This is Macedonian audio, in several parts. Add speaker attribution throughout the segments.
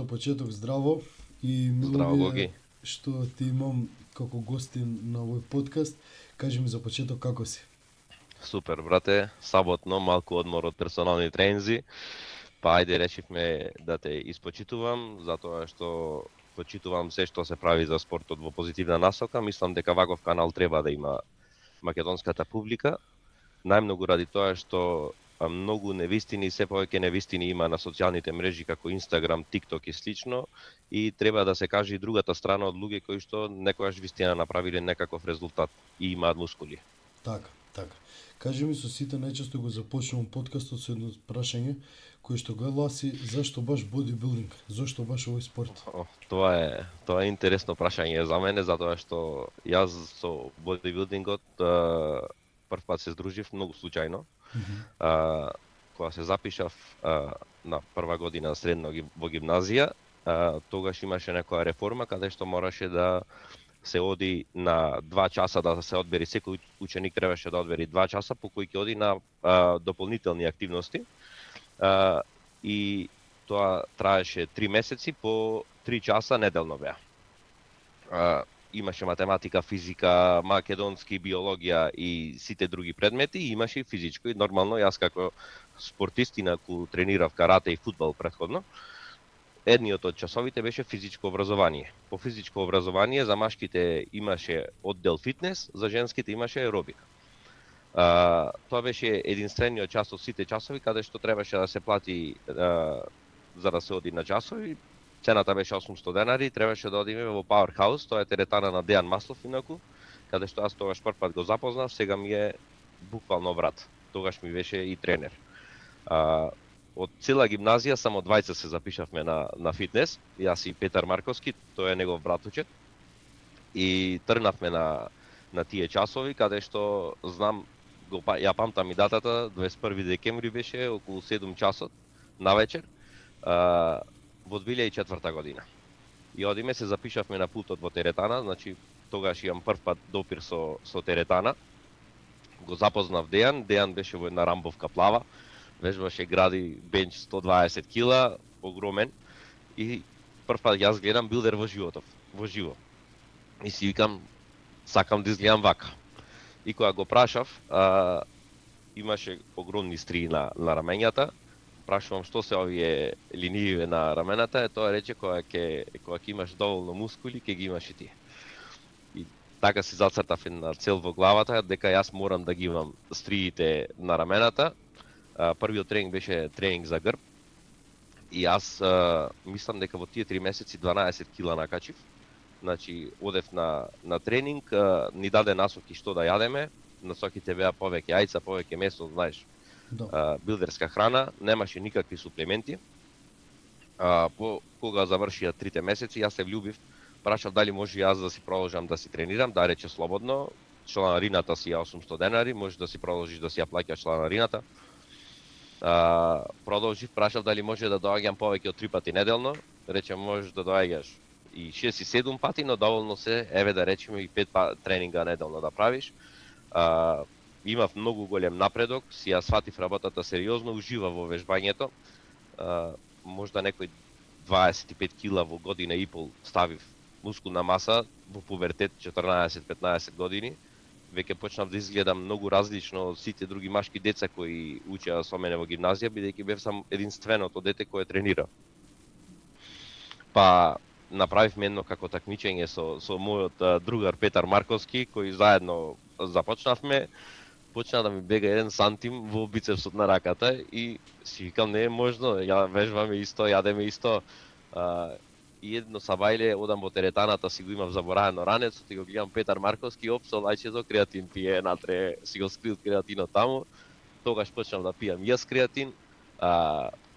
Speaker 1: за почеток здраво и мило
Speaker 2: Здраво,
Speaker 1: ми е
Speaker 2: Гоги.
Speaker 1: што ти имам како гостин на овој подкаст. Кажи ми за почеток како си?
Speaker 2: Супер, брате. Саботно, малку одмор од персонални тренинзи. Па ајде решивме да те испочитувам, затоа што почитувам се што се прави за спортот во позитивна насока. Мислам дека ваков канал треба да има македонската публика. Најмногу ради тоа што многу невистини, се повеќе невистини има на социјалните мрежи како Инстаграм, ТикТок и слично, и треба да се каже и другата страна од луѓе кои што некогаш вистина направиле некаков резултат и имаат мускули.
Speaker 1: Така. Кажи ми, со сите најчесто го започнувам подкастот со едно прашање кое што гласи: зашто баш бодибилдинг? Зошто баш овој спорт?
Speaker 2: Тоа е интересно прашање за мене, затоа што јас со бодибилдингот прв пат се здружив многу случајно. Кога се запишав на прва година средно во гимназија, тогаш имаше некоја реформа каде што мораше да се оди на 2 часа да се одбери, секој ученик требаше да одбери 2 часа по кои ќе оди на дополнителни активности. И тоа траеше 3 месеци по 3 часа неделно беа. Имаше математика, физика, македонски, биологија и сите други предмети, и имаше и физичко. И нормално, јас како спортист, инаку тренирав карате и фудбал претходно, едниот од часовите беше физичко образование. По физичко образование за машките имаше оддел фитнес, за женските имаше аеробика. Тоа беше единствениот час од сите часови каде што требаше да се плати за да се оди на часови. Цената беше 800 денари, требаше да одиме во Powerhouse, тоа е теретана на Дејан Маслов инаку, каде што јас тогаш прв пат го запознав, сега ми е буквално брат. Тогаш ми беше и тренер. Од цела гимназија само двајца се запишавме на фитнес, јас и Петар Марковски, тој е негов братучет. И тргнавме на тие часови каде што знам, ја памтам и датата, 21 декември беше околу 7 часот навечер, во 2004 година. И одиме, се запишавме на пултот во теретана, значи тогаш имам прв пат допир со теретана. Го запознав Дејан беше во една рамбовка плава, вежбаше гради бенч 120 кила, огромен, и прв пат јас гледам билдер во живо. И си викам, сакам да изгледам вака. И кога го прашав, имаше огромни стрии на рамењата. Прашувам што се овие линииве на рамената, тоа рече кога ќе имаш доволно мускули, ќе ги имаш и ти. И така си зацртав една цел во главата, дека јас морам да ги имам стриите на рамената. Првиот тренинг беше тренинг за грб. И јас мислам дека во тие 3 месеци 12 кила накачив. Значи, одев на тренинг, ни даде насоки што да јадеме, насоките беа повеќе јајца, повеќе месо, знаеш, билдерска храна, немаше никакви суплементи. Кога завршија 3 месеци, јас се влюбив, прашав дали може јас да си продолжам да си тренирам, да рече слободно, чланарината си ја 800 денари, може да си продолжиш да си ја плаќаш чланарината. Продолжив, прашав дали може да доаѓам повеќе од 3 пати неделно, рече можеш да доаѓаш и 6 и 7 пати, но доволно се, еве да речеме и 5 тренинга неделно да правиш. Имав многу голем напредок, си ја сватив работата сериозно, уживав во вежбањето. Можда некој 25 кила во година и пол ставив мускулна маса, во пубертет 14-15 години. Веќе почнав да изгледам многу различно од сите други машки деца кои учеа со мене во гимназија, бидејќи бев сам единственото дете кое тренира. Па направивме едно како такмичење со мојот другар Петар Марковски, кој заедно започнавме. Почна да ми бега 1 сантим во бицепсот на раката и си викам не е можно, ја вежбаме исто, јадеме исто. И едно сабајле одам во теретаната, си го имав заборавено ранецот и го гледам Петар Марковски, опсо, лајчето, креатин пие натре, си го скрил креатинот таму. Тогаш почнав да пијам јас креатин.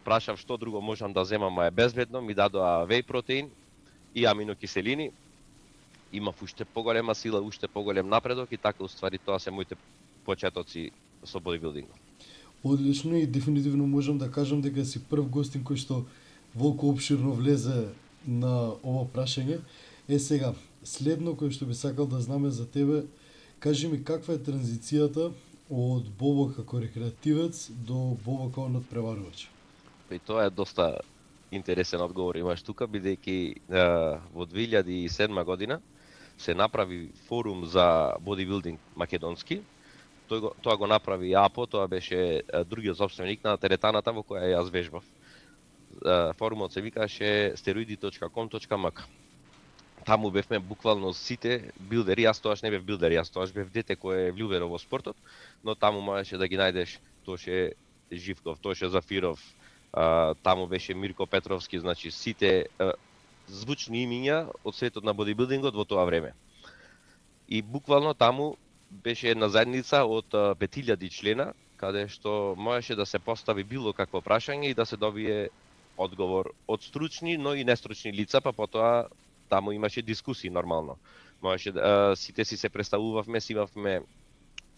Speaker 2: Прашав што друго можам да земам, а е безбедно, ми дадоа веј протеин и аминокиселини. Имав уште поголема сила, уште поголем напредок и така уствари тоа се моите почетоци со бодибилдингот.
Speaker 1: Одлично, и дефинитивно можам да кажам дека си прв гостин кој што волку опширно влезе на ово прашање. Сега, следно кој што би сакал да знаме за тебе, кажи ми каква е транзицијата од Бобо како рекреативец до Бобо како надпреварувач?
Speaker 2: И тоа е доста интересен одговор имаш тука, бидејќи во 2007 година се направи форум за бодибилдинг македонски. Тоа го направи АПО, тоа беше другиот собственик на теретаната во која јас вежбав. Форумот се викаше steroidi.com.mk. Таму бевме буквално сите билдери, јас тоаш не бев билдер, јас тоаш бев дете кој е влюбено во спортот, но таму можеше да ги најдеш Тоше Живков, Тоше Зафиров, таму беше Мирко Петровски, значи сите звучни имиња од светот на бодибилдингот во тоа време. И буквално таму беше една заедница од 5000 члена, каде што можеше да се постави било какво прашање и да се добие одговор од стручни, но и нестручни лица, па потоа таму имаше дискусии нормално. Можеше сите си се представувавме, си имавме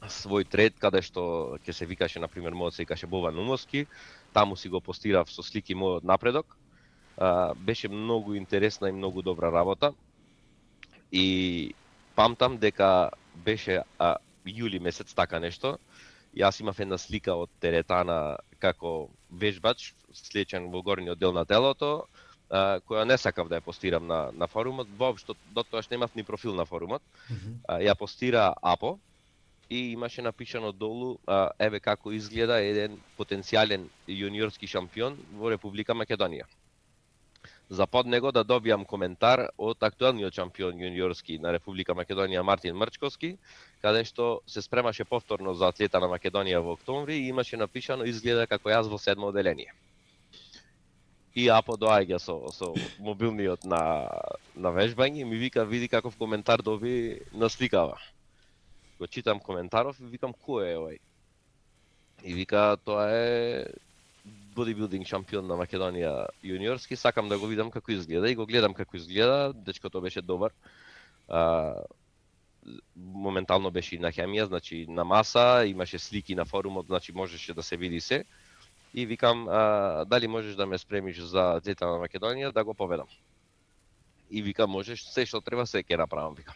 Speaker 2: свој трет каде што ќе се викаше, на пример, мојот се викаше Бован Умовски, таму си го постирав со слики мојот напредок. Беше многу интересна и многу добра работа. И памтам дека беше јули месец така нешто. Јас имав една слика од теретана како вежбач, слечен во горниот дел на телото, која не сакав да ја постирам на форумот. Воопшто дотоаш немав ни профил на форумот. Ја постира АПО и имаше напишано долу еве како изгледа еден потенцијален јуниорски шампион во Република Македонија. За под него да добијам коментар од актуелниот шампион јуниорски на Република Македонија Мартин Мрчковски, каде што се спремаше повторно за атлета на Македонија во октомври и имаше напишано изгледа како јас во 7 оделение. И АПО доаѓа со мобилниот на вежбање и ми вика, види каков коментар доби на сликава. Го читам коментаров и викам, кој е овој? И вика, тоа е бодибилдинг шампион на Македонија јуниорски, сакам да го видам како изгледа и го гледам како изгледа, дечкото беше добар. Моментално беше и на хемија, значи на маса, имаше слики на форумот, значи можеше да се види се. И викам, дали можеш да ме спремиш за атлета на Македонија да го поведам. И викам, можеш, се што треба се ќе направам, викам.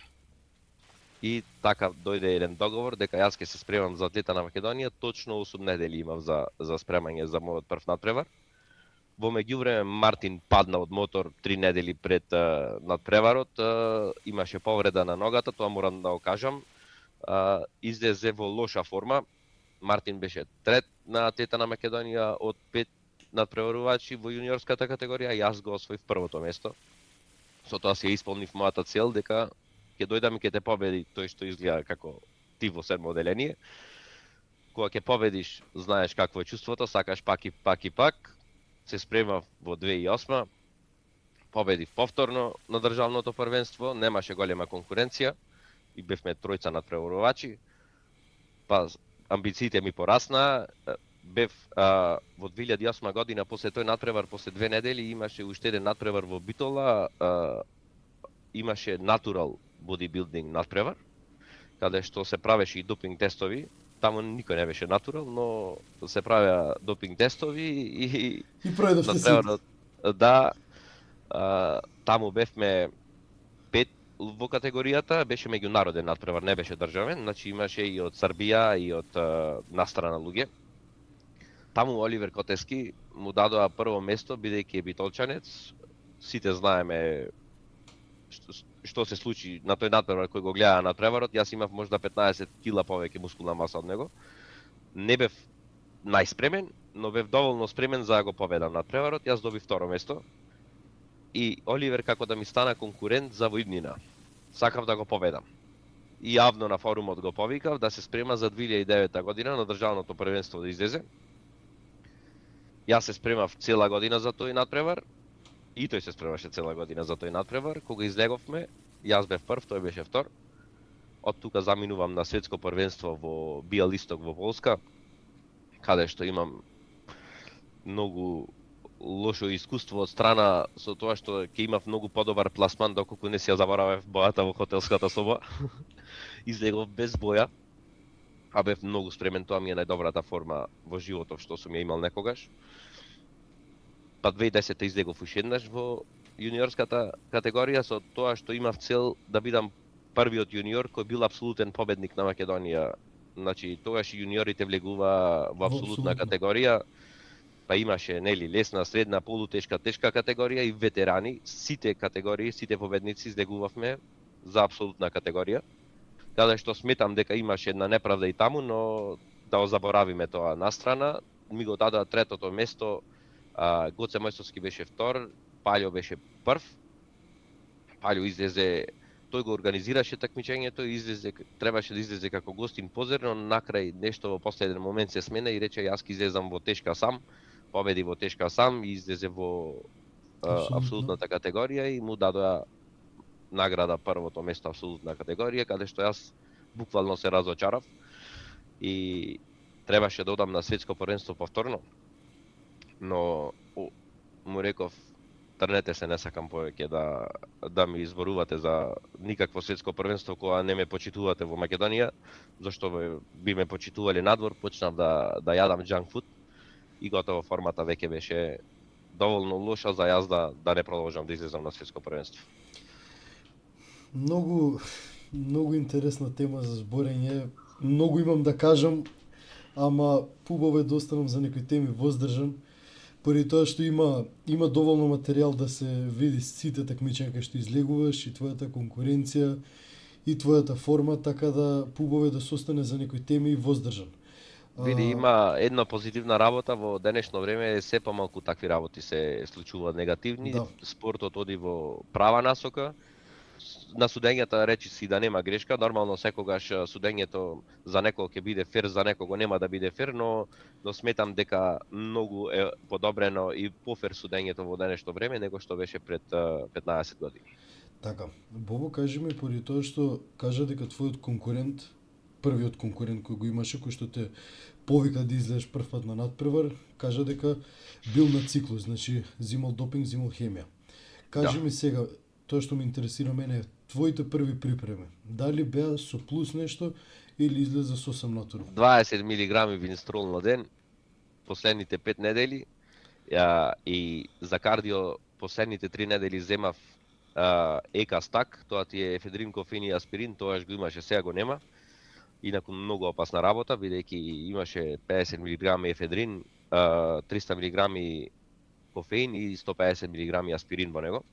Speaker 2: И така дојде еден договор дека јас ќе се спремам за атлета на Македонија, точно 8 недели имав за спремање за мојот прв надпревар. Во меѓувреме Мартин падна од мотор 3 недели пред надпреварот, имаше повреда на ногата, тоа морам да го кажам. Излезе во лоша форма. Мартин беше трет на атлета на Македонија од 5 надпреварувачи во јуниорската категорија, јас го освоив првото место. Со тоа си исполнив мојата цел дека ќе дојдам и ќе те победи тој што изгледа како ти во 7 оделение. Кога ќе победиш, знаеш какво е чувството, сакаш пак и пак и пак. Се спремав во 2008, победив повторно на државното првенство, немаше голема конкуренција и бевме тројца надпреварувачи. Па амбициите ми порасна. Бев во 2008 година после тој надпревар, после 2 недели имаше уште еден надпревар во Битола, имаше Natural Bodybuilding надпревар, каде што се правеше и допинг тестови. Таму никој не беше натурал, но се правеа допинг тестови и
Speaker 1: пројдовте се.
Speaker 2: Да, таму бевме 5 во категоријата, беше меѓународен надпревар, не беше државен, значи имаше и од Србија и од настрана луѓе. Таму Оливер Котески му дадоа прво место, бидејќи е битолчанец. Сите знаеме што се случи на тој надпревар кој го гледа надпреварот. Јас имав можда 15 кила повеќе мускулна маса од него. Не бев најспремен, но бев доволно спремен за да го победам надпреварот. Јас добив второ место. И Оливер како да ми стана конкурент за во иднина. Сакав да го победам. И јавно на форумот го повикав да се спрема за 2009 година на државното првенство да излезе. Јас се спремав цела година за тој надпревар. И тој се спремаше цела година за тој надпревар. Кога излеговме, јас бев прв, тој беше втор. Од тука заминувам на светско првенство во Биалисток во Полска, каде што имам многу лошо искуство од страна со тоа што ќе имав многу подобар пласман доколку не си ја заборавав бојата во хотелската соба. Излегов без боја, а бев многу спремен, тоа ми е најдобрата форма во животот што сум ја имал некогаш. Па 2010 излегов уште еднаш во јуниорската категорија со тоа што имав цел да бидам првиот јуниор кој бил апсолутен победник на Македонија. Значи, тогаш јуниорите влегува во апсолутна категорија па имаше нели лесна, средна, полутешка, тешка категорија и ветерани, сите категории, сите победници излегувавме за апсолутна категорија. Каде што сметам дека имаше една неправда и таму, но да го заборавиме тоа настрана. Ми го дадоа третото место, Гоце Мојсовски беше втор, Паљо беше прв. Паљо излезе, тој го организираше такмичењето, требаше да излезе како гостин позер, но накрај нешто во последен момент се смена и рече јас ќе излезам во тешка сам, победи во тешка сам и излезе во апсолутната категорија и му дадоа награда првото место апсолутна категорија, каде што јас буквално се разочарав и требаше да одам на светско првенство повторно, но му реков трнете се, не сакам повеќе да ми изборувате за никакво светско првенство кога не ме почитувате во Македонија, зашто би ме почитувале надвор, почнав да јадам junk food и готово формата веќе беше доволно лоша за јас да не продолжам да излезам на светско првенство.
Speaker 1: Многу интересна тема за зборење. Многу имам да кажам, ама пубаво е да останам за некои теми воздржан, поради тоа што има доволно материјал да се види сите такмичења кај што излегуваш и твојата конкуренција и твојата форма, така да пубаво е да се остане за некои теми и воздржан.
Speaker 2: Види, има една позитивна работа во денешно време, се помалку такви работи се случуваат негативни,
Speaker 1: Да.
Speaker 2: Спортот оди во права насока. На судењата речи си да нема грешка, нормално секогаш судењето за некој ќе биде фер, за некого нема да биде фер, но сметам дека многу е подобрено и пофер судењето во денешно време него што беше пред 15 години.
Speaker 1: Така, Бобо, кажи ми, поради тоа што кажа дека твојот конкурент, првиот конкурент кој го имаше, кој што те повика да излезеш прв пат на надпревар, кажа дека бил на циклус, значи зимал допинг, зимал хемија. Кажи ми сега, тоа што ме интересира мене е твоите први припреми. Дали беа со плюс нешто или излезе сосем натурал?
Speaker 2: 20 милиграми винстрол на ден, последните 5 недели, и за кардио последните 3 недели земав екастак, тоа ти е ефедрин, кофеин и аспирин, тоаш го имаше, сега го нема. Инаку многу опасна работа, бидејќи имаше 50 мг ефедрин, 300 мг кофеин и 150 мг аспирин во него.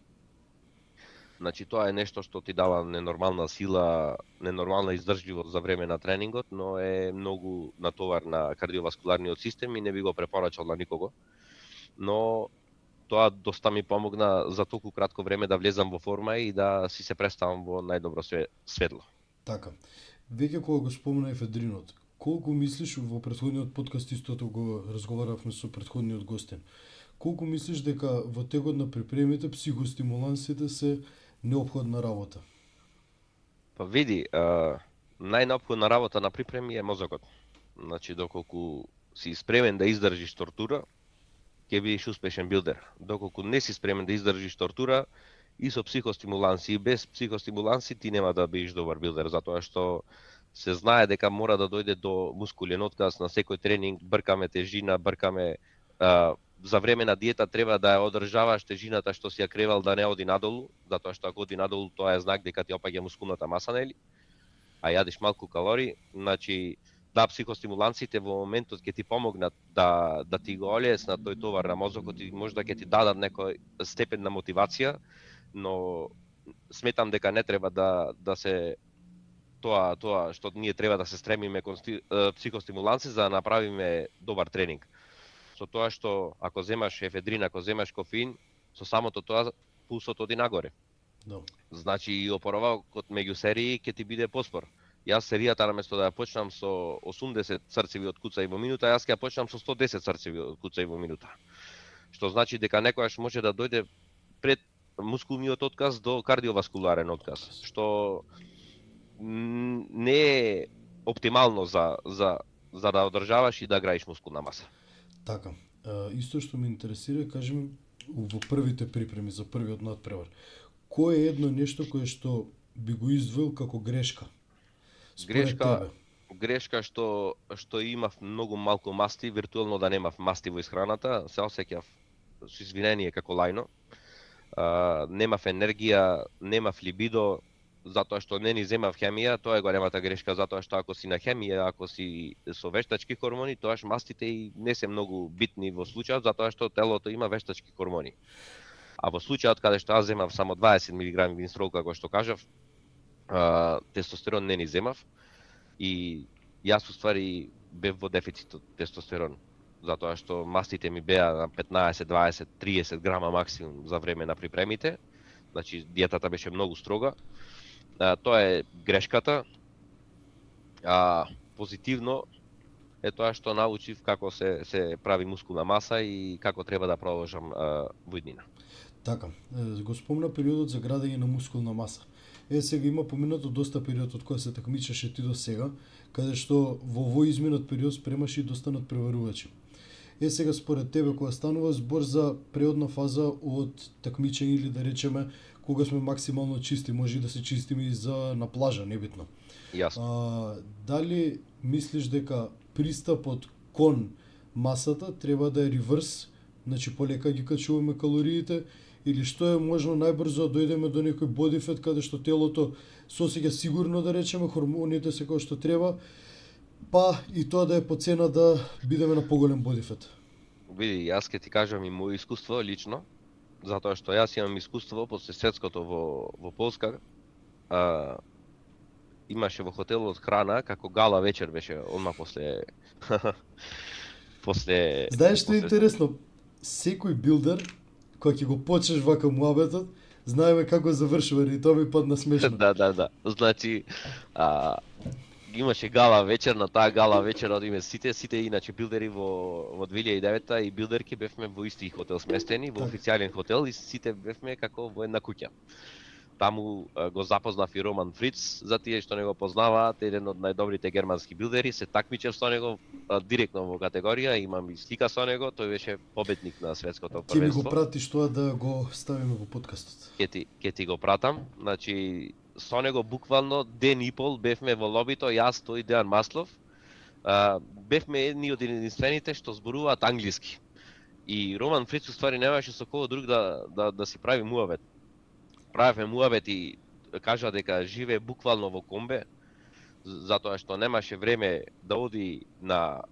Speaker 2: Значи тоа е нешто што ти дава ненормална сила, ненормална издржливост за време на тренингот, но е многу натовар на кардиоваскуларниот систем и не би го препорачал на никого. Но тоа доста ми помогна за толку кратко време да влезам во форма и да си се представам во најдобро светло.
Speaker 1: Така. Веќе кога го спомена ефедринот, колку мислиш, во претходниот подкаст истото го разговаравме со претходниот гостин, колку мислиш дека во текот на припремите психостимулансите се неопходна работа?
Speaker 2: Па види, најнеопходна работа на припреми е мозокот. Значи, доколку си спремен да издржиш тортура, ќе бидеш успешен билдер. Доколку не си спремен да издржиш тортура, и со психостимуланси, и без психостимуланси, ти нема да бидеш добар билдер, затоа што се знае дека мора да дојде до мускулен отказ на секој тренинг, бркаме тежина, бркаме за време на диета треба да ја одржаваш тежината што си ја кревал да не оди надолу, затоа што ако оди надолу тоа е знак дека ти опаѓа мускулната маса, нели? А јадиш малку калории, значи да, психостимулансите во моментот ќе ти помогнат да ти го олеснат тој товар на мозокот и можда ќе ти дадат некој степен на мотивација, но сметам дека не треба да се тоа што ние треба да се стремиме кон психостимуланси за да направиме добар тренинг. Со тоа што ако земаш ефедрин, ако земаш кофеин, со самото тоа пулсот оди нагоре.
Speaker 1: Да.
Speaker 2: Значи и опоравокот меѓу серии ќе ти биде поспор. Јас серијата наместо да ја почнам со 80 срцеви од куцаи во минута, јас ќе ја почнам со 110 срцеви од куцаи во минута. Што значи дека некојаш може да дојде пред мускулниот отказ до кардиоваскуларен отказ, што не е оптимално за да одржаваш и да граиш мускулна маса.
Speaker 1: Така. Исто што ме интересира, кажи ми, во првите припреми за првиот надпревар, кој е едно нешто кое што би го издвоил како грешка?
Speaker 2: Грешка што имав многу малку масти, виртуелно да немав масти во исхраната, се осеќав со извинение како лајно. Немав енергија, немав либидо, затоа што не ни земав хемија, тоа е големата грешка, затоа што ако си на хемија, ако си со вештачки хормони, тоаш мастите и не се многу битни во случајот, затоа што телото има вештачки хормони. А во случајот каде што аз земав само 20 мг винстрол, како што кажав, тестостерон не ни земав и јас уствари бев во дефицит од тестостерон, затоа што мастите ми беа на 15, 20, 30 грама максимум за време на припремите, значи диетата беше многу строга. Тоа е грешката. Позитивно е тоа што научив како се прави мускулна маса и како треба да продолжам во иднина.
Speaker 1: Така, го спомна периодот за градење на мускулна маса. Сега има поминато доста период од кој се такмичеше ти до сега, каде што во овој изминат период спремаше и доста надпреварувачи. Сега според тебе кога станува збор за преодна фаза од такмичење или да речеме кога сме максимално чисти, може и да се чистиме и за на плажа, небитно.
Speaker 2: Јасно.
Speaker 1: Дали мислиш дека пристапот кон масата треба да е реверс, значи полека ги качуваме калориите, или што е можно најбрзо да дојдеме до некој body fat каде што телото се осеќа сигурно, да речеме, хормоните се како што треба, па и тоа да е по цена да бидеме на поголем body fat?
Speaker 2: Види, јас ќе ти кажам и моје искуство лично, затоа што јас имам искуство после светското во Полска. Имаше во хотелот храна како гала вечер беше одма после после.
Speaker 1: Знаеш што е интересно? Секој билдер кога ќе го почнеш вака муабетот, знаеме како завршува и тоа ми падна смешно.
Speaker 2: Да. Значи, имаше гала вечер, на таа гала вечер одиме сите иначе билдери во 2009 и билдерки бевме во исти хотел сместени, во официјален хотел и сите бевме како во една куќа. Таму го запознав и Роман Фриц, за тие што не го познаваат, еден од најдобрите германски билдери, се такмичев со него директно во категорија, имам и слика со него, тој беше победник на светското првенство.
Speaker 1: Ќе ми го пратиш тоа да го ставиме во подкастот.
Speaker 2: Ќе ти го пратам, значи со него буквално ден и пол бевме во лобито, јас, тој, Дејан Маслов, бевме едни од единствените што зборуваат англиски. И Роман Фриц уствари немаше со кој друг да си прави муабет. Правевме муабет и кажа дека живее буквално во комбе, затоа што немаше време да оди на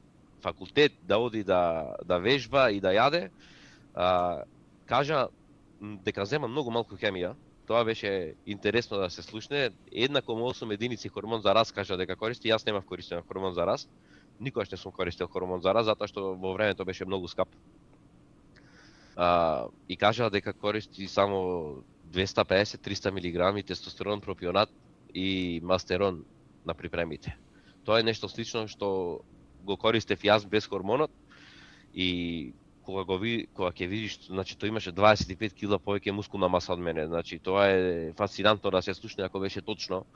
Speaker 2: факултет, да оди да вежба и да јаде. Кажа дека зема многу малку хемија. Тоа беше интересно да се слушне. 1,8 единици хормон за раст кажа дека користи. Јас немав користен хормон за раст. Никогаш не сум користел хормон за раст, затоа што во времето беше многу скап. И кажа дека користи само 250-300 мг тестостерон, пропионат и мастерон на припремите. Тоа е нешто слично што го користев јас без хормонот и кога ќе видиш, значи тој имаше 25 кг повеќе мускулна маса од мене. Значи тоа е фасцинантно да се слушне ако беше точно.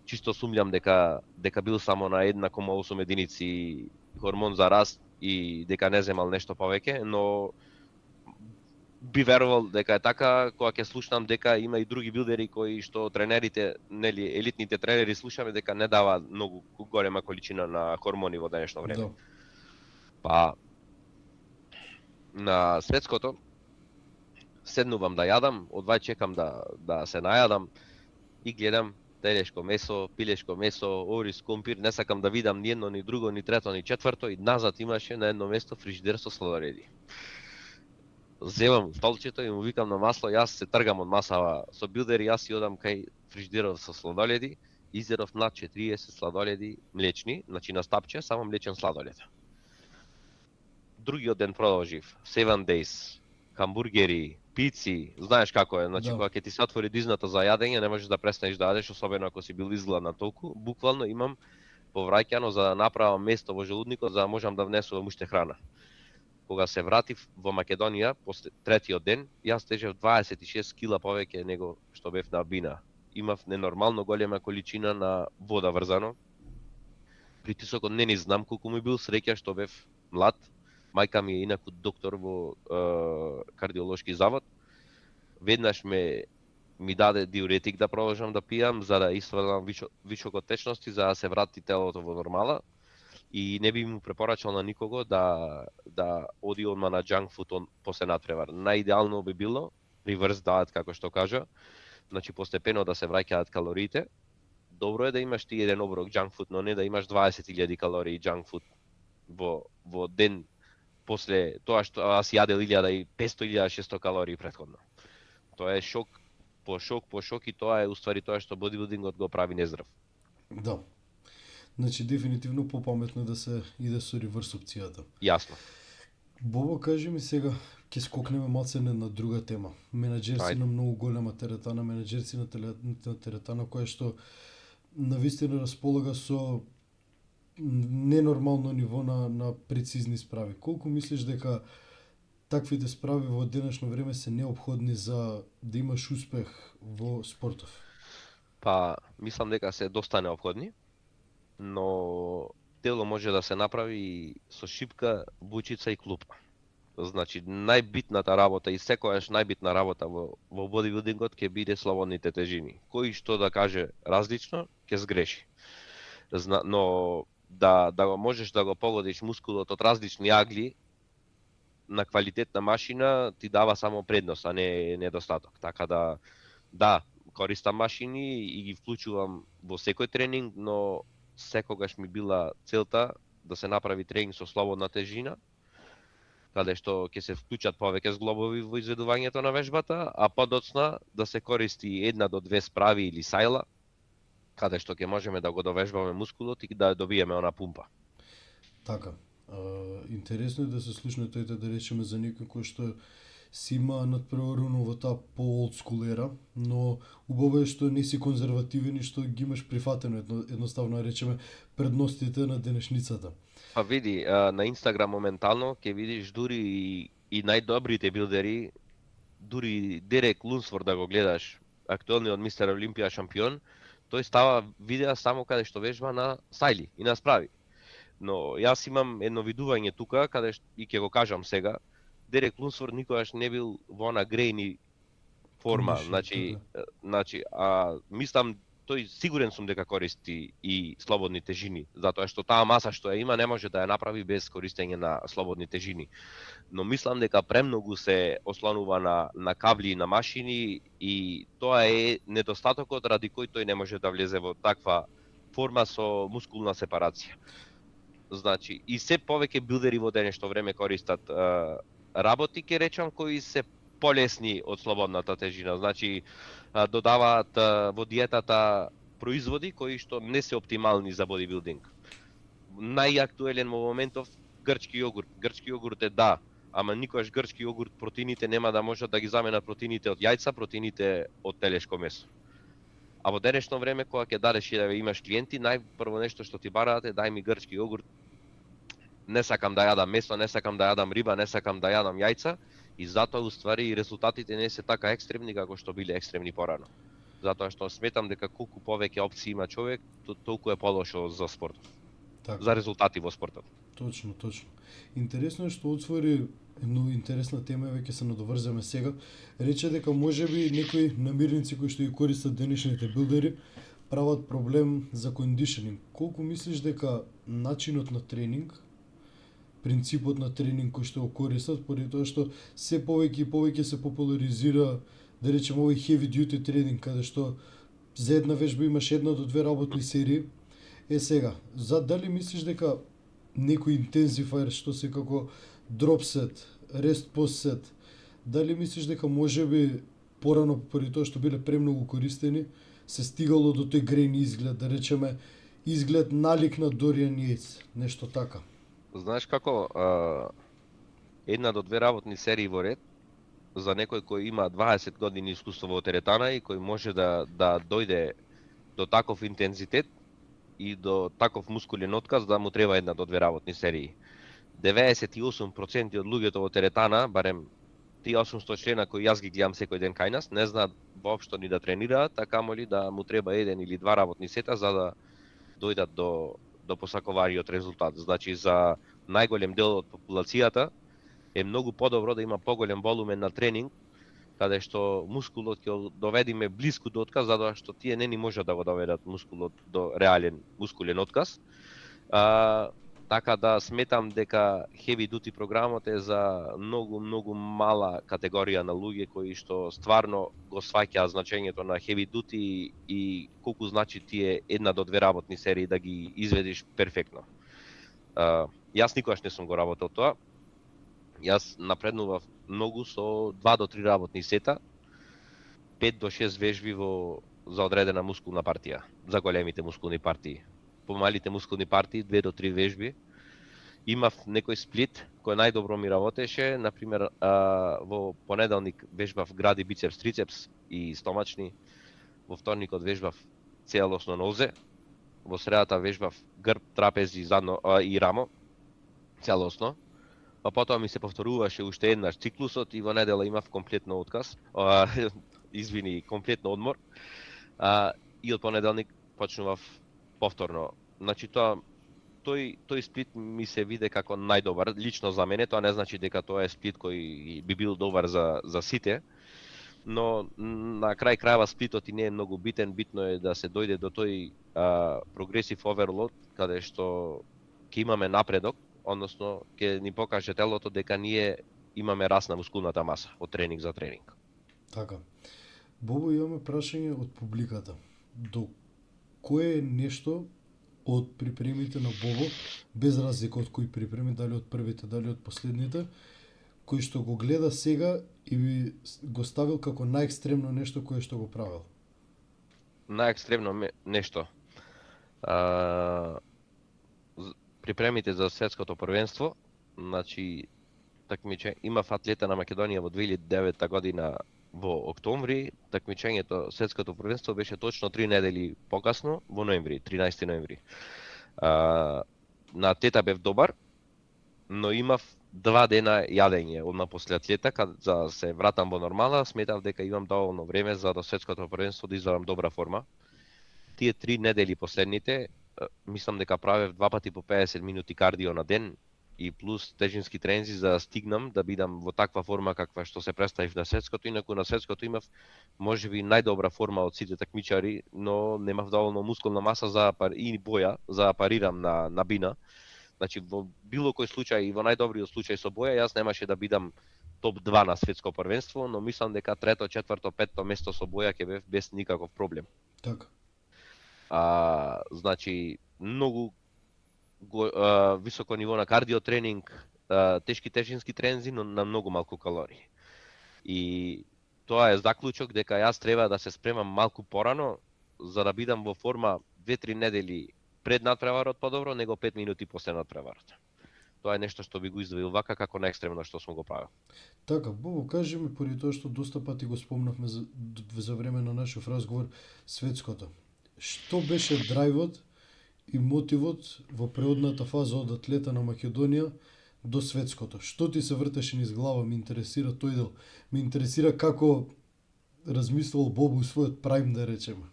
Speaker 2: Чисто сумљам дека бил само на 1,8 единици хормон за раст и дека не земал нешто повеќе, но би верувал дека е така кога ќе слушнам дека има и други билдери кои што тренерите, нели елитните тренери слушаме дека не дава многу голема количина на хормони во денешно време. Па на светското седнувам да јадам, одвај чекам да се најадам и гледам телешко месо, пилешко месо, ориз, компир, не сакам да видам ни едно, ни друго, ни трето, ни четврто и назад имаше на едно место фрижидер со сладоледи. Земам столчето и му викам на Масло, јас се тргам од масава со билдери, јас си одам кај фрижидерот со сладоледи, изедов над 40 сладоледи млечни, значи на стапче, само млечен сладолед. Другиот ден продолжив, 7 days, хамбургери, пици, знаеш како е, значи кога ќе ти се отвори дизната за јадење, не можеш да престанеш да јадеш, особено ако си бил изгладен толку. Буквално имам повраќано за да направам место во желудникот за да можам да внесувам уште храна. Кога се вратив во Македонија, после третиот ден, јас тежев 26 кила повеќе него што бев на Бина. Имав ненормално голема количина на вода врзано. Притисокот не знам колку ми бил, среќа што бев млад. Мајка ми е инаку доктор во кардиолошки завод. Веднаш ми даде диуретик да продолжам да пијам за да извадам високо течности за да се врати телото во нормала. И не би му препорачал на никого да оди одма на junk food после надпревар. Најидеално би било reverse diet, како што кажа, значи постепено да се враќаат калориите. Добро е да имаш ти еден оброк junk food, но не да имаш 20.000 калории junk food во ден после тоа што аз јадел 1500-1600 калории претходно. Тоа е шок по шок и тоа е уствари тоа што бодибилдингот го прави нездрав.
Speaker 1: Да. Значи дефинитивно попаметно да се иде со реверс опцијата.
Speaker 2: Јасно.
Speaker 1: Бобо, кажи ми сега, ќе скокнеме малце на друга тема. Менаџерси на многу голема теретана, менаџерси на теретана која што навистина располага со ненормално ниво на прецизни справи. Колку мислиш дека таквите справи во денешно време се неопходни за да имаш успех во спортов?
Speaker 2: Па, мислам дека се доста неопходни, но дело може да се направи со шипка, бучица и клупа. Значи, најбитната работа и секојаш најбитна работа во бодибилдингот ќе биде слободните тежини. Кој што да каже различно, ќе сгреши. Но да го можеш да го погодиш мускулот од различни агли на квалитетна машина ти дава само предност, а не недостаток. Така да, користам машини и ги вклучувам во секој тренинг, но секогаш ми била целта да се направи тренинг со слободна тежина, каде што ќе се вклучат повеќе зглобови во изведувањето на вежбата, а подоцна да се користи 1 до 2 справи или сајла, каде што ќе можеме да го довежбаме мускулот и да добиеме она пумпа.
Speaker 1: Така. Интересно е да се слушне тојте, да речеме, за некој кој што си има надпреварено во таа по-олдскул ера, но убаво е што не си конзервативен и што ги имаш прифатено, едноставно да речеме, предностите на денешницата.
Speaker 2: Па види, на Инстаграм моментално ќе видиш дури и најдобрите билдери, дури Дерек Лунсфорд да го гледаш, актуелниот мистер Олимпија шампион, тој става видеа само каде што вежба на сајли и на справи. Но јас имам едно видување тука, каде и ќе го кажам сега, Дерек Лунсфорд никогаш не бил во она грејни форма, значи, мислам, тој сигурен сум дека користи и слободни тежини, затоа што таа маса што ја има не може да ја направи без користење на слободни тежини. Но мислам дека премногу се ослонува на кабли и на машини и тоа е недостатокот ради кој тој не може да влезе во таква форма со мускулна сепарација. Значи, и се повеќе билдери во денешно време користат работи, ке речам, кои се полесни од слободната тежина. Значи, додаваат во диетата производи кои што не се оптимални за бодибилдинг. Најактуелен во моментов грчки јогурт. Грчки јогурт е да, ама никогаш грчки јогурт протеините нема да можат да ги заменат протеините од јајца, протеините од телешко месо. А во денешно време кога ќе дадеш и да имаш клиенти, најпрво нешто што ти бараат е дај ми грчки јогурт. Не сакам да јадам месо, не сакам да јадам риба, не сакам да јадам јајца и затоа уствари и резултатите не се така екстремни како што биле екстремни порано. Затоа што сметам дека колку повеќе опции има човек, толку е полошо за спортот.
Speaker 1: Така.
Speaker 2: За резултати во спортот.
Speaker 1: Точно. Интересно е што отвори едно интересна тема, веќе се надоврзаме сега. Рече дека можеби некои намирници кои што ги користат денешните билдери прават проблем за кондишенинг. Колку мислиш дека начинот на тренинг, принципот на тренинг кој што го користат, поради тоа што се повеќе и повеќе се популаризира, да речеме, овој heavy duty тренинг, каде што за една вежба имаш 1 до 2 работни серии. Сега, дали мислиш дека некој интензифаер што се како drop set, rest post set, дали мислиш дека можеби порано, поради тоа што биле премногу користени, се стигало до тој грейн изглед, да речеме, изглед налик на Дориан Јејц, нешто така?
Speaker 2: Знаеш како, 1 до 2 работни серии во ред, за некој кој има 20 години искуство во теретана и кој може да дојде до таков интензитет и до таков мускулен отказ, да му треба 1 до 2 работни серии. 98% од луѓето во теретана, барем тие 800 члена кои јас ги гледам секој ден кај нас, не знаат воопшто ни да тренираат, а камоли да му треба 1 или 2 работни сета за да дојдат до посакуваниот резултат. Значи, за најголем дел од популацијата е многу подобро да има поголем волумен на тренинг, каде што мускулот ќе доведиме блиску до отказ, затоа што тие не ни можат да го доведат мускулот до реален мускулен отказ. Така да сметам дека heavy duty програмот е за многу мала категорија на луѓе кои што стварно го сваќаат значењето на heavy duty и колку значи тие 1 до 2 работни серии да ги изведиш перфектно. Јас никогаш не сум го работел тоа. Јас напреднував многу со 2 до 3 работни сета, 5 до 6 вежби за одредена мускулна партија, за големите мускулни партии. По малите мускулни партии 2 до 3 вежби. Имав некој сплит кој најдобро ми работеше, например во понеделник вежбав гради бицепс, трицепс и стомачни, во вторникот вежбав целосно нозе, во средата вежбав грб, трапези, задно и рамо целосно. Па потоа ми се повторуваше уште еднаш циклусот и во недела имав комплетно отказ, комплетно одмор. И од понеделник почнував повторно. Значи тој сплит ми се виде како најдобар лично за мене, тоа не значи дека тоа е сплит кој би бил добар за сите, но на крај крајава сплитот и не е многу битен, битно е да се дојде до тој прогресив оверлод каде што ќе имаме напредок, односно ќе ни покаже телото дека ние имаме раст на мускулната маса од тренинг за тренинг.
Speaker 1: Така. Бобо, имаме прашање од публиката. До кое е нешто од припремите на Бобо, без разлика од кои припреми, дали од првите, дали од последните, кој што го гледа сега и би го ставил како најекстремно нешто кое што го правил?
Speaker 2: Најекстремно нешто. Припремите за светското првенство, значи имав атлета на Македонија во 2009 година во октомври, такмичењето светското првенство беше точно 3 недели покасно во ноември, 13 ноември. На атлета бев добар, но имав 2 дена јадење одма после атлета, за се вратам во нормала, сметав дека имам доволно време за до светското првенство да извадам добра форма. Тие 3 недели последните, мислам дека правев 2 пати по 50 минути кардио на ден и плюс тежински трензи за да стигнам да бидам во таква форма каква што се представив на светското. Инаку на светското имав можеби најдобра форма од сите такмичари, но немав доволно мускулна маса и боја за да парирам на бина. Значи во било кој случај и во најдобриот случај со боја јас немаше да бидам топ 2 на светско првенство, но мислам дека трето, четврто, петто место со боја ќе бев без никаков проблем.
Speaker 1: Така.
Speaker 2: Значи многу високо ниво на кардио тренинг, тешки тежински трензи, но на многу малку калории. И тоа е заклучок дека јас треба да се спремам малку порано за да бидам во форма 2-3 недели пред надпреварот подобро, него 5 минути после надпреварот. Тоа е нешто што би го издвоил вака како најекстремно што сум го правил.
Speaker 1: Така, Бобо, кажи ми, поради тоа што доста пати го спомнавме за време на нашиот разговор, светското. Што беше драйвот и мотивот во преодната фаза од атлета на Македонија до светското? Што ти се вртеше низ глава? Ме интересира тој дел. Ме интересира како размислувал Бобо у својот прајм, да речеме.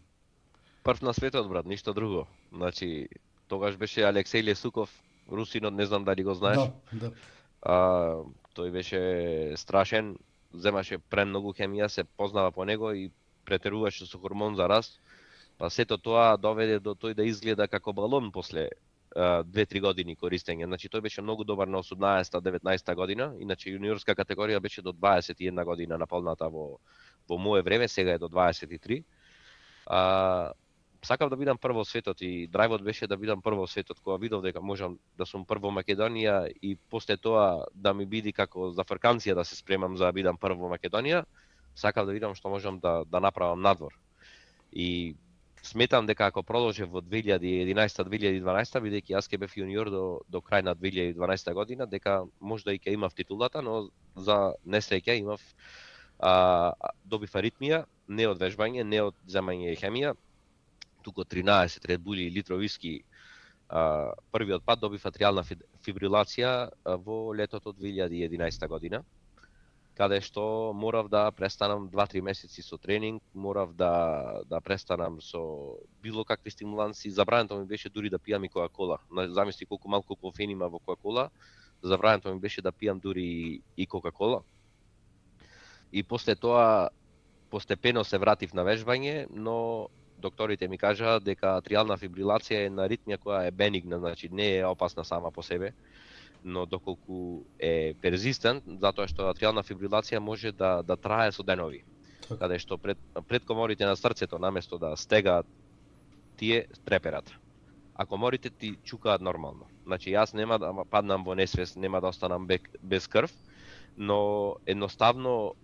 Speaker 2: Прв на светот, брат, ништо друго. Значи, тогаш беше Алексеј Лесуков, русинот, не знам дали го знаеш.
Speaker 1: Да.
Speaker 2: Тој беше страшен, земаше премногу хемија, се познава по него и претеруваше со хормон за раст. Па сето тоа доведе до тој да изгледа како балон после 2-3 години користење. Значи тој беше многу добар на 18-19 година, иначе јуниорска категорија беше до 21 година наполната во мое време, сега е до 23. Сакав да бидам прв во светот и драйвот беше да бидам прв во светот, кога видов дека можам да сум прв во Македонија и после тоа да ми биде како за фрканција да се спремам за да бидам прв во Македонија, сакав да видам што можам да направам надвор. И сметам дека ако продолжев во 2011-2012, бидејќи јас ке бев јуниор до крај на 2012 година, дека можда и ќе имав титулата, но за несреќа имав добив аритмија, не од вежбање, не од земање хемија, туку 13 Red Bull и литро виски. Првиот пат добив атриална фибрилација во летото 2011 година, каде што морав да престанам 2-3 месеци со тренинг, морав да престанам со било какви стимуланси. Забрането ми беше дури да пијам и Кока-кола. Замисли колку малку кофеин има во Кока-кола. Забрането ми беше да пијам дури и Кока-кола. И после тоа постепено се вратив на вежбање, но докторите ми кажаа дека атриална фибрилација е на ритмија која е бенигна, значи не е опасна сама по себе, но доколку е перзистент, затоа што атриална фибрилација може да трае со денови.
Speaker 1: Така.
Speaker 2: Каде што пред коморите на срцето наместо да стегаат, тие треперат. А коморите ти чукаат нормално. Значи јас нема да паднам во несвест, нема да останам без крв, но едноставно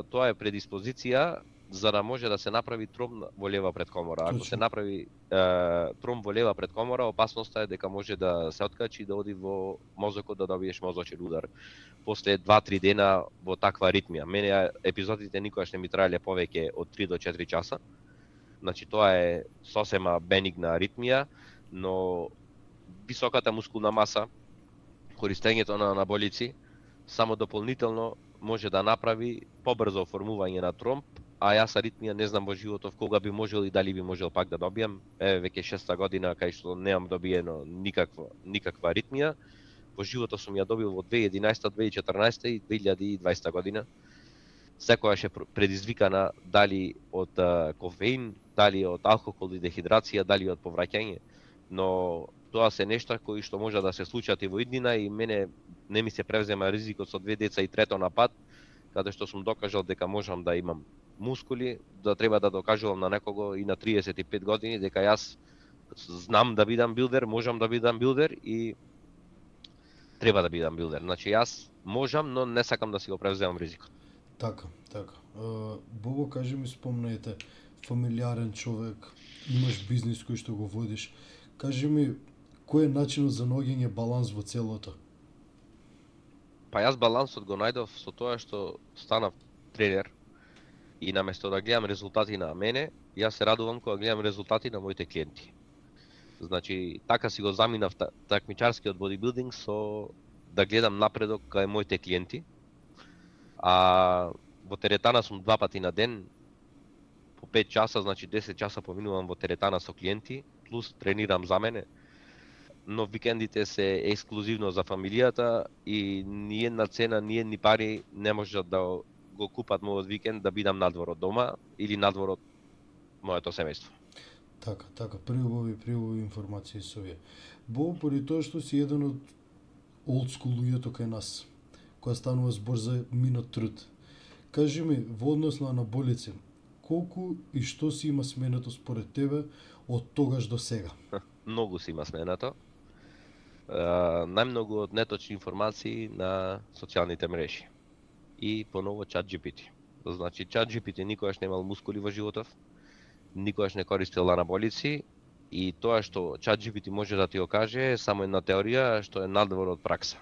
Speaker 2: тоа е предиспозиција за да може да се направи тромб во лева предкомора. Ако се направи тромб во лева предкомора, опасноста е дека може да се откачи и да оди во мозокот да добиеш мозочен удар после 2-3 дена во таква ритмија. Мене епизодите никогаш не ми траеле повеќе од 3 до 4 часа. Значи тоа е сосема бенигна ритмија, но високата мускулна маса, користењето на анаболици, само дополнително може да направи побрзо оформување на тромб, а јас аритмија не знам во животов кога би можел и дали би можел пак да добијам. Веќе 6-та година кај што немам добиено никаква аритмија. Во животот сум ја добил во 2011, 2014 и 2020 година. Секојаш е предизвикана дали од кофеин, дали од алкохол и дехидрација, дали од повраќање, но тоа се нешта кои што може да се случат и во иднина и мене не ми се превзема ризикот со 2 деца и трето на пат, каде што сум докажал дека можам да имам мускули, да треба да докажувам на некого и на 35 години дека јас знам да бидам билдер, можам да бидам билдер и треба да бидам билдер. Значи јас можам, но не сакам да си го превземам ризикот.
Speaker 1: Така. Бобо, кажи ми, спомнаете, фамилиарен човек, имаш бизнис кој што го водиш. Кажи ми, кој е начинот за наоѓање баланс во целото?
Speaker 2: Па јас балансот го најдов со тоа што станав тренер и наместо да гледам резултати на мене, јас се радувам кога гледам резултати на моите клиенти. Значи, така си го заминав такмичарскиот бодибилдинг со да гледам напредок кај моите клиенти. А во теретана сум 2 пати на ден, по 5 часа, значи 10 часа поминувам во теретана со клиенти, плюс тренирам за мене. Но викендите се ексклузивно за фамилијата и ни една цена, ни едни пари не можат да го купат мојот викенд да бидам надвор од дома или надвор од моето семејство.
Speaker 1: Така, преубави информации со вие. Бо, поради тоа што си еден од олд скул луѓето кај нас, која станува збор за минат труд. Кажи ми, во однос на анаболици, колку и што си има сменето според тебе од тогаш до сега?
Speaker 2: Многу си има сменето. Најмногу од неточни информации на социјалните мрежи. И поново ChatGPT. Значи, ChatGPT никогаш немал мускули во животов, никогаш не користел анаболици и тоа што ChatGPT може да ти го каже е само една теорија што е надвор од пракса.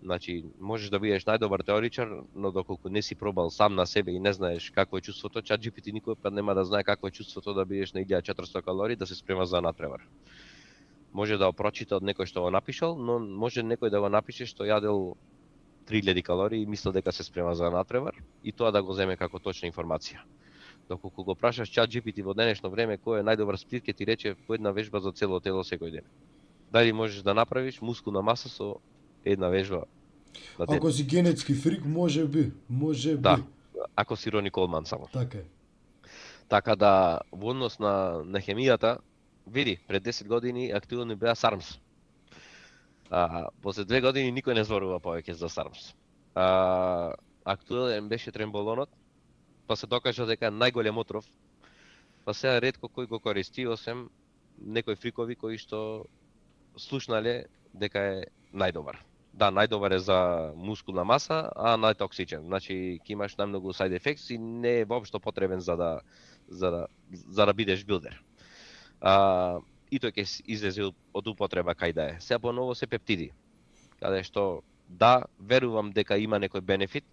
Speaker 2: Значи, можеш да бидеш најдобар теоричар, но доколку не си пробал сам на себе и не знаеш какво е чувството, ChatGPT никој пат нема да знае какво е чувството да бидеш на 1400 калории да се спрема за натпревар. Може да го прочита од некој што го напишал, но може некој да го напише што јадел 3000 калории и мислел дека се спрема за натпревар и тоа да го земе како точна информација. Доколку го прашаш ChatGPT во денешно време кој е најдобар сплит, ќе ти рече по една вежба за цело тело секој ден. Дали можеш да направиш мускулна маса со една вежба на ден?
Speaker 1: Ако си генетски фрик, може би.
Speaker 2: Да, ако си Рони Колман само.
Speaker 1: Така е.
Speaker 2: Така да, во однос на хемијата, види, пред 10 години актуелни беа SARMs. После 2 години никој не зборува повеќе за SARMs. Актуелен беше тремболонот, па се докажа дека е најголем отров, па сега ретко кој го користи, освен некои фрикови кои што слушнале дека е најдобар. Да, најдобар е за мускулна маса, а најтоксичен. Значи, ќе имаш најмногу side effects и не е воопшто потребен за да бидеш билдер. И тој ќе излезе од употреба кај да е. Сега поново се пептиди, каде што да, верувам дека има некој бенефит,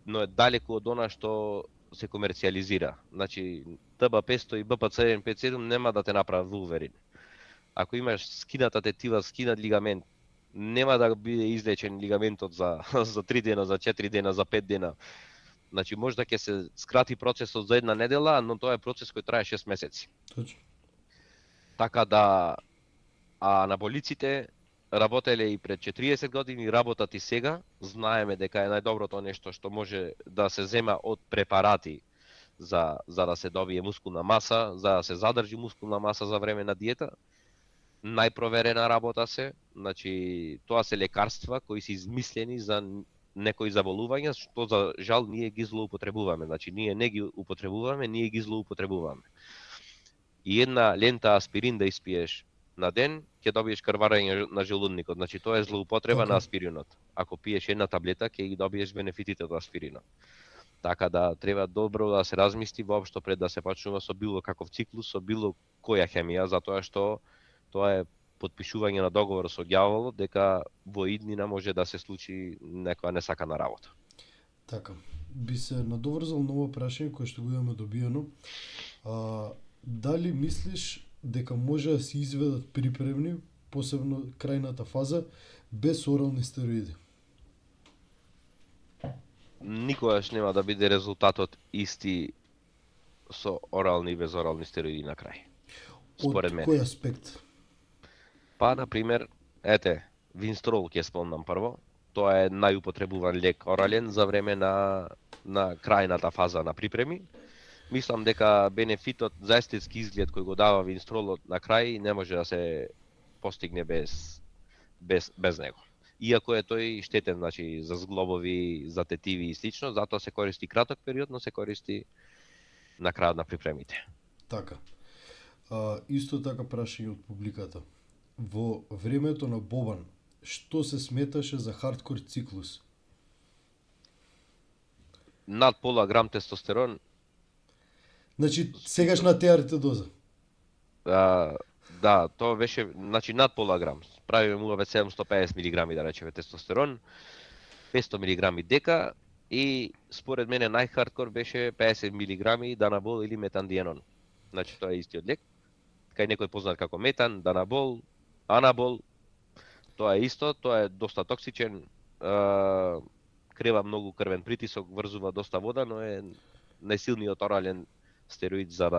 Speaker 2: но е далеку од она што се комерцијализира. Значи, ТБ500 и БПЦ-157 нема да те направат вулверин. Ако имаш скината тетива, скинат лигамент, нема да биде излечен лигаментот за 3 дена, за 4 дена, за 5 дена. Значи, може да ќе се скрати процесот за една недела, но тоа е процес кој трае 6 месеци.
Speaker 1: Точно.
Speaker 2: Така да, анаболиците работеле и пред 40 години, работат и сега. Знаеме дека е најдоброто нешто што може да се зема од препарати за да се добие мускулна маса, за да се задржи мускулна маса за време на диета. Најпроверена работа се, значи тоа се лекарства кои се измислени за некои заболувања, што за жал ние ги злоупотребуваме. Значи ние не ги употребуваме, ние ги злоупотребуваме. И една лента аспирин да испиеш на ден, ќе добиеш крварење на желудникот. Значи тоа е злоупотреба на аспиринот. Ако пиеш една таблета, ќе ги добиеш бенефитите од аспиринот. Така да треба добро да се размисли воопшто пред да се почнува со било каков циклус, со било која хемија, затоа што тоа е потпишување на договор со ѓаволот дека во иднина може да се случи некоја несакана работа.
Speaker 1: Така, би се надоврзал на ова прашање кое што го имаме добиено. Дали мислиш дека може да се изведат припремни, посебно крајната фаза, без орални стероиди?
Speaker 2: Никогаш нема да биде резултатот исти со орални и без орални стероиди на крај. Според мене.
Speaker 1: Од кој аспект?
Speaker 2: Па, например, винстрол ќе спомнам прво. Тоа е најупотребуван лек орален за време на крајната фаза на припреми. Мислам дека бенефитот за естетски изглед кој го дава винстролот на крај не може да се постигне без него. Иако е тој штетен, значи за зглобови, за тетиви и слично, затоа се користи краток период, но се користи на крајот на припремите.
Speaker 1: Така. Исто така прашање од публиката. Во времето на Бобан, што се сметаше за хардкор циклус?
Speaker 2: Над пола грам тестостерон.
Speaker 1: Значи, сегашна теарите доза?
Speaker 2: Да, тоа беше, значи над пола грам. Правиме му 750 мг да речеме тестостерон, 500 мг дека и според мене најхардкор беше 50 мг данабол или метандиенон. Значи тоа е истиот лек. Кај некој познат како метан, данабол, анабол, тоа е исто, тоа е доста токсичен, крева многу крвен притисок, врзува доста вода, но е најсилниот орален стероид за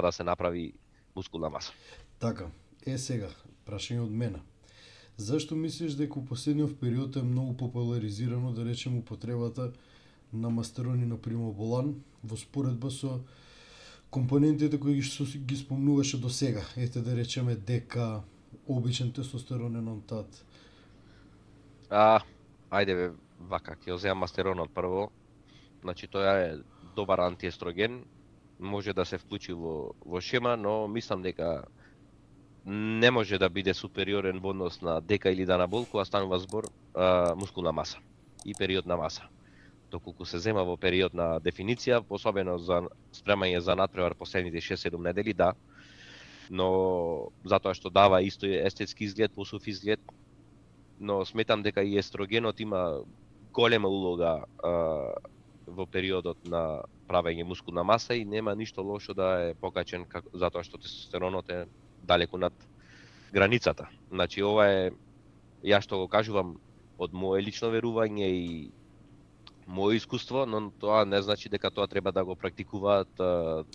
Speaker 2: да се направи мускулна маса.
Speaker 1: Така, сега, прашање од мене. Зашто мислиш дека у последниот период е многу популаризирано, да речем, употребата на мастерон и на примоболан во споредба со компонентите кои ги спомнуваше до сега? Ете, да речеме дека, обичен тестостерон, енонтат.
Speaker 2: Ајде бе, вака, ќе оземам мастеронот прво. Значи тоа е добар антиестроген, може да се вклучи во шема, но мислам дека не може да биде супериорен во однос на дека или данабол кога станува збор мускулна маса и период на маса. Доколку се зема во период на дефиниција, особено за спремање за надпревар последните 6-7 недели, да, но затоа што дава исто естетски изглед, посуф изглед, но сметам дека и естрогенот има голема улога во периодот на правење мускулна маса и нема ништо лошо да е покачен затоа што тестостеронот е далеку над границата. Значи ова е, ја што го кажувам од мое лично верување и мое искуство, но тоа не значи дека тоа треба да го практикуваат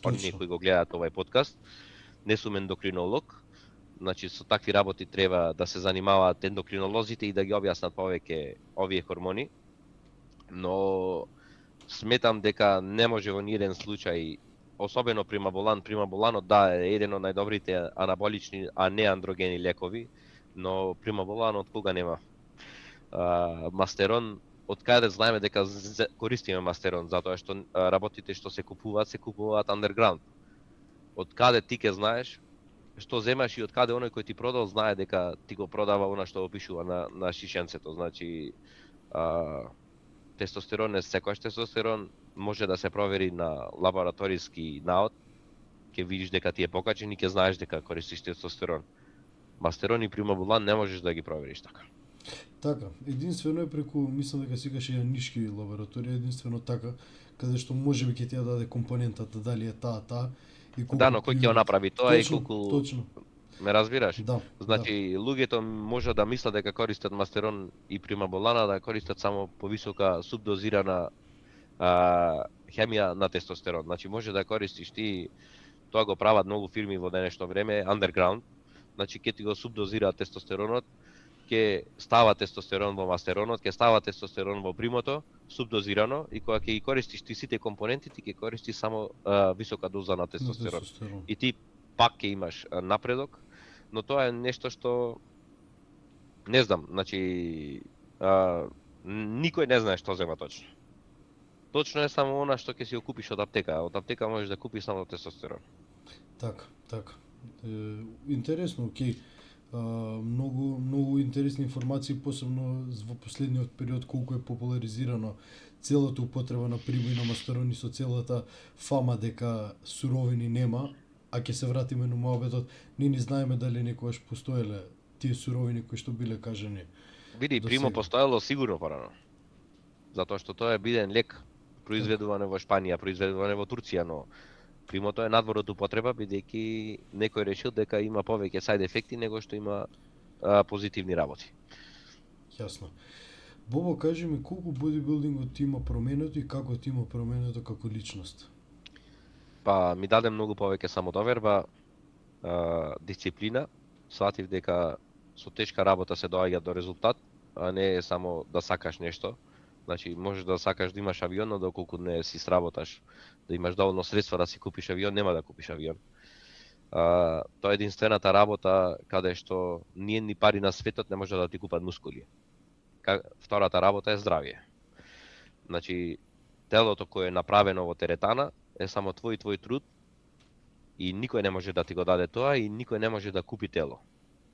Speaker 2: оние кои го гледаат овај подкаст. Не сум ендокринолог, значи со такви работи треба да се занимаваат ендокринолозите и да ги објаснат повеќе овие хормони, но сметам дека не може во ниеден случај, особено примаболанот да е еден од најдобрите анаболични, а не андрогени лекови, но примаболанот кога нема. Мастерон, од каде знаеме дека користиме мастерон, затоа што работите што се купуваат underground. Од каде ти ке знаеш што земаш и од каде оној кој ти продал знае дека ти го продава она што опишува на шишенцето. Значи тестостерон е секојаш тестостерон, може да се провери на лабораториски наод, ќе видиш дека ти е покачен и ќе знаеш дека користиш тестостерон. Мастерон и примаболан не можеш да ги провериш така.
Speaker 1: Така, единствено е преку, мислам дека секогаш е нишки лабораторија, единствено така, каде што можеби ќе ти ја даде компонентата, дали е таа, и колку...
Speaker 2: Да, но кој ќе го направи тоа и колку...
Speaker 1: Точно.
Speaker 2: Ме разбираш?
Speaker 1: Да.
Speaker 2: Значи, луѓето може да мислат дека користат мастерон и примаболана, да користат само повисока субдозирана хемија на тестостерон. Значи, може да користиш ти, тоа го прават многу фирми во денешно време, underground, значи ќе ти го субдозираат тестостеронот ќе става тестостерон во мастеронот, ќе става тестостерон во примото, субдозирано, и кога ќе ги користиш ти сите компоненти, ти ќе користиш само висока доза на тестостерон.
Speaker 1: тестостерон.
Speaker 2: И ти пак ќе имаш напредок, но тоа е нешто што не знам, значи никој не знае што зема точно. Точно е само она што ќе си го купиш од аптека. Од аптека можеш да купиш само тестостерон.
Speaker 1: Така, така. Интересно, окей. Многу интересни информации, посебно во последниот период колку е популаризирано целата употреба на прибојна мастерони со целата фама дека суровини нема, а ќе се вратиме на моабетот, ни знаеме дали некогаш постоеле тие суровини кои што биле кажани.
Speaker 2: Види, примо постоело сигурно порано. Затоа што тоа е биден лек, произведуване во Шпанија, произведуване во Турција, но примото е надвор од употреба, бидејќи некој решил дека има повеќе side ефекти него што има позитивни работи.
Speaker 1: Јасно. Бобо, кажи ми колку бодибилдингот ти има променето и како ти има променето како личност?
Speaker 2: Па ми даде многу повеќе самодоверба, дисциплина, сватив дека со тешка работа се доаѓа до резултат, а не е само да сакаш нешто. Значи, можеш да сакаш да имаш авион, но доколку не си сработаш, да имаш доволно средства да си купиш авион, нема да купиш авион. Тоа е единствената работа каде што ни пари на светот не може да ти купат мускули. Втората работа е здравје. Значи, телото кое е направено во теретана е само твој труд и никој не може да ти го даде тоа и никој не може да купи тело.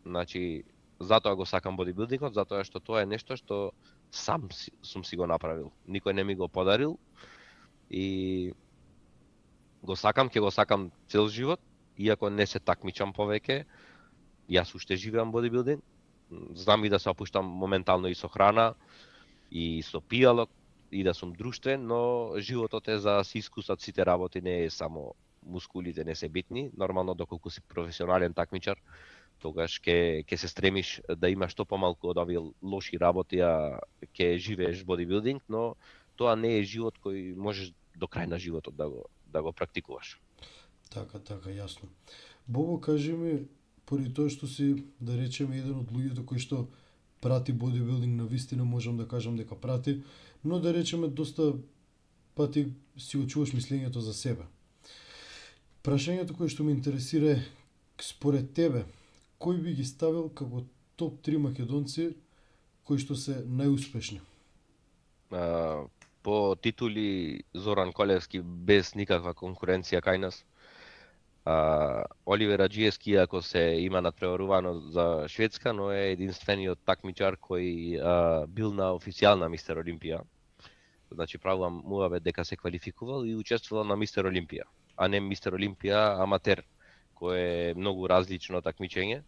Speaker 2: Значи, затоа го сакам бодибилдингот, затоа што тоа е нешто што сам сум си го направил. Никој не ми го подарил и го сакам, ќе го сакам цел живот, иако не се такмичам повеќе. Јас уште живеам бодибилдинг. Знам и да се опуштам моментално и со храна, и со пијалок, и да сум друштвен, но животот е за да се искусат сите работи, не е само мускулите не се битни. Нормално, доколку си професионален такмичар, тогаш ќе се стремиш да имаш што помалку од овие лоши работи, а ќе живееш бодибилдинг, но тоа не е живот кој можеш до крај на животот да го практикуваш.
Speaker 1: Така, јасно. Бобо, кажи ми, поради тоа што си, да речеме, еден од луѓето кои што прати бодибилдинг, на вистина можам да кажам дека прати, но да речеме доста пати си очуваш мислењето за себе. Прашањето кое што ме интересира е, според тебе, кој би ги ставил како топ 3 македонци кои што се најуспешни?
Speaker 2: По титули Зоран Колевски без никаква конкуренција кај нас. Оливер Аџиевски, ако се има надпреварувано за Шведска, но е единствениот такмичар кој бил на официјална Мистер Олимпија. Значи правувам муавет дека се квалификувал и учествувал на Мистер Олимпија, а не Мистер Олимпија аматер, кој е многу различно такмичење.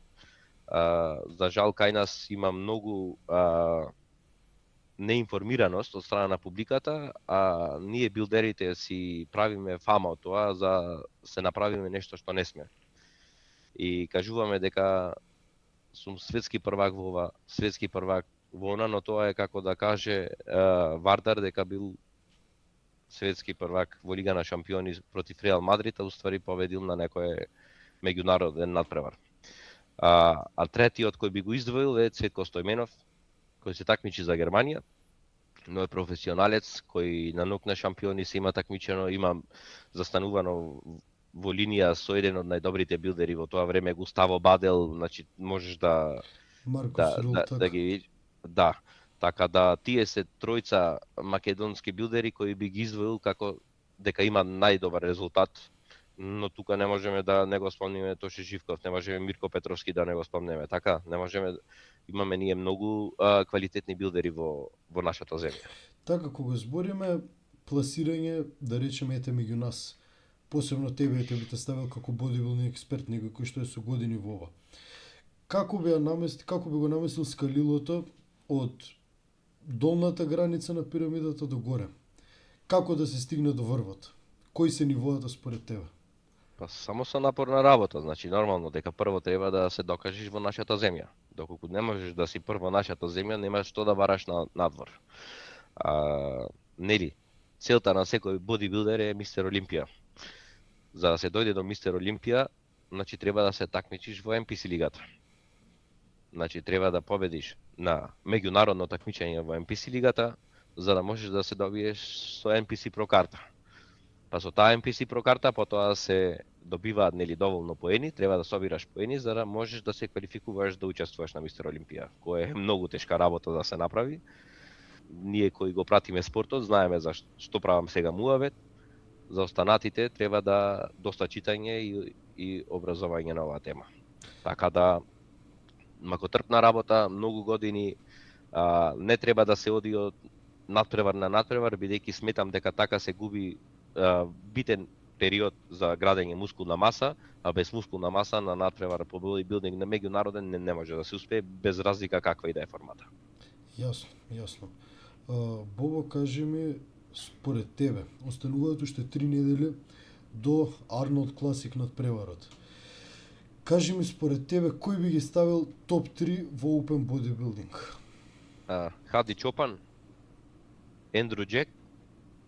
Speaker 2: За жал кај нас има многу неинформираност од страна на публиката, а ние билдерите си правиме фама од тоа за се направиме нешто што не сме. И кажуваме дека сум светски првак во ова, светски првак во она, но тоа е како да каже Вардар дека бил светски првак во Лига на шампиони против Реал Мадрид, а уствари победил на некој меѓународен надпревар. А третиот кој би го издвоил е Цветко Стојменов, кој се такмичи за Германија, но е професионалец кој на НОК на шампиони се има такмичено, има застанувано во линија со еден од најдобрите билдери во тоа време, Густаво Бадел, значи можеш да ги видиш. Да, така да тие се тројца македонски билдери кои би ги издвоил како дека има најдобар резултат, но тука не можеме да не го спомниме Тоше Живков, не можеме Мирко Петровски да не го спомнеме, така? Не можеме, имаме ние многу квалитетни билдери во нашата земја.
Speaker 1: Така, кога збориме пласирање, да речеме, ете меѓу нас, посебно тебе би те ставил како бодибилдинг експерт, некој кој што е со години во ова. Како би го наместил скалилото од долната граница на пирамидата до горе? Како да се стигне до врвот? Кои се нивоата според тебе?
Speaker 2: Па само со напорна работа, значи нормално дека прво треба да се докажеш во нашата земја. Доколку не можеш да си прво нашата земја, немаш што да бараш надвор. Нели, целта на секој бодибилдер е Мистер Олимпија. За да се дојде до Мистер Олимпија, значи треба да се такмичиш во NPC лигата. Значи треба да победиш на меѓународно такмичење во NPC лигата, за да можеш да се добиеш со NPC Pro карта. Па со таа NPC Pro карта потоа се добиваат нели доволно поени, треба да собираш поени за да можеш да се квалификуваш да учествуваш на Мистер Олимпија, која е многу тешка работа да се направи. Ние кои го пратиме спортот знаеме за што правам сега муавет. За останатите треба да доста читање и образование на оваа тема. Така да макотрпна работа, многу години, не треба да се оди од надпревар на надпревар, бидејќи сметам дека така се губи битен период за градење мускулна маса, а без мускулна маса на надпревар по бодибилдинг на меѓународен не може да се успее без разлика каква и да е формата.
Speaker 1: Јасно, јасно. Бобо, кажи ми, според тебе, остануваат уште 3 недели до Арнолд Класик надпреварот. Кажи ми, според тебе, кој би ги ставил топ 3 во Open Bodybuilding?
Speaker 2: Хади Чопан, Ендрю Джек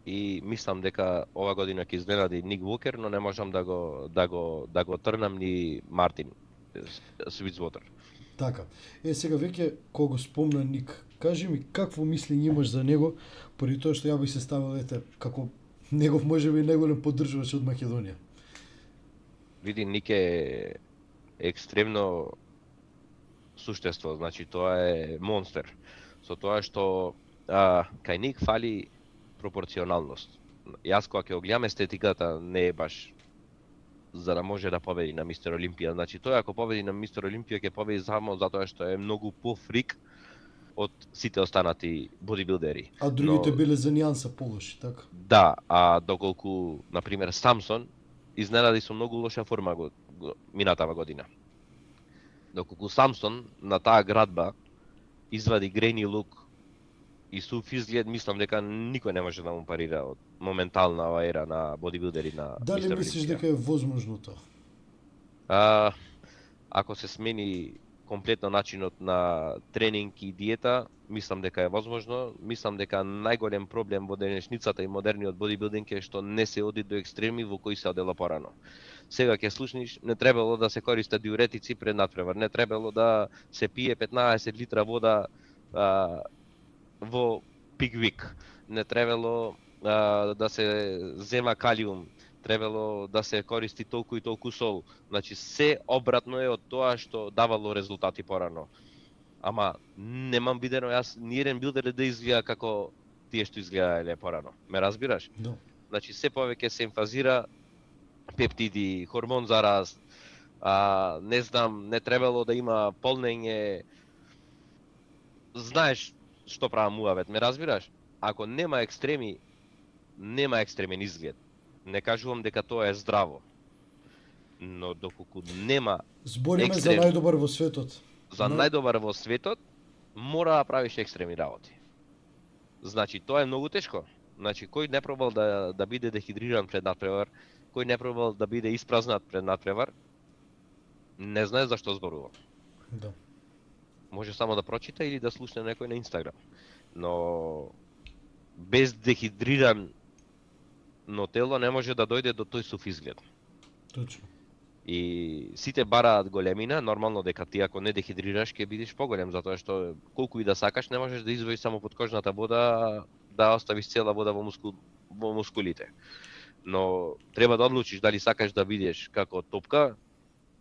Speaker 2: и мислам дека ова година ќе изненади Ник Вокер, но не можам да го трнам ни Мартин Свицвотер.
Speaker 1: Така. Сега веќе кога го спомна Ник, кажи ми какво мислење имаш за него, поради тоа што ја би се ставил како негов можеби најголем поддржувач од Македонија.
Speaker 2: Види, Ник е екстремно суштество, значи тоа е монстер. Со тоа што кај Ник фали пропорционалност. Јас кога ќе го гледам естетиката не е баш за да може да победи на Мистер Олимпија. Значи тој ако победи на Мистер Олимпија ќе победи само затоа што е многу пофрик од сите останати бодибилдери.
Speaker 1: А другите биле за нијанса полоши, така?
Speaker 2: Да, а доколку на пример Самсон изненади со многу лоша форма минатава година. Доколку Самсон на таа градба извади грени лук и сув изглед, мислам дека никој не може да му парира од моментална ова ера на бодибилдери на
Speaker 1: Дали
Speaker 2: Мистер
Speaker 1: мислиш
Speaker 2: Олимпија.
Speaker 1: дека е возможно тоа?
Speaker 2: Ако се смени комплетно начинот на тренинг и диета, мислам дека е возможно. Мислам дека најголем проблем во денешницата и модерниот бодибилдинг е што не се оди до екстреми во кои се одело порано. Сега ќе слушниш, не требало да се користат диуретици пред надпревар, не требало да се пие 15 литра вода во пик вик, не требало да се зема калиум, требало да се користи толку и толку сол. Значи се обратно е од тоа што давало резултати порано. Ама немам видено јас ниеден билдер да изгледа како тие што изгледаеле порано. Ме разбираш?
Speaker 1: Да.
Speaker 2: Значи се повеќе се емфазира пептиди, хормон за раст, не знам, не требало да има полнење. Знаеш што правам муавет, ме разбираш? Ако нема екстреми, нема екстремен изглед. Не кажувам дека тоа е здраво. Но доколку нема
Speaker 1: Збориме за најдобар во светот.
Speaker 2: За најдобар во светот, мора да правиш екстремни работи. Значи, тоа е многу тешко. Значи, кој не пробал да биде дехидриран пред надпревар, кој не пробал да биде испразнат пред надпревар, не знае зашто зборува.
Speaker 1: Да.
Speaker 2: Може само да прочита или да слушне некој на Инстаграм. Но без дехидриран но тело не може да дојде до тој сув изглед.
Speaker 1: Точно.
Speaker 2: И сите бараат големина, нормално дека ти ако не дехидрираш ќе бидеш поголем, затоа што колку и да сакаш не можеш да извоиш само подкожната вода, да оставиш цела вода во мускулите. Но треба да одлучиш дали сакаш да бидеш како топка,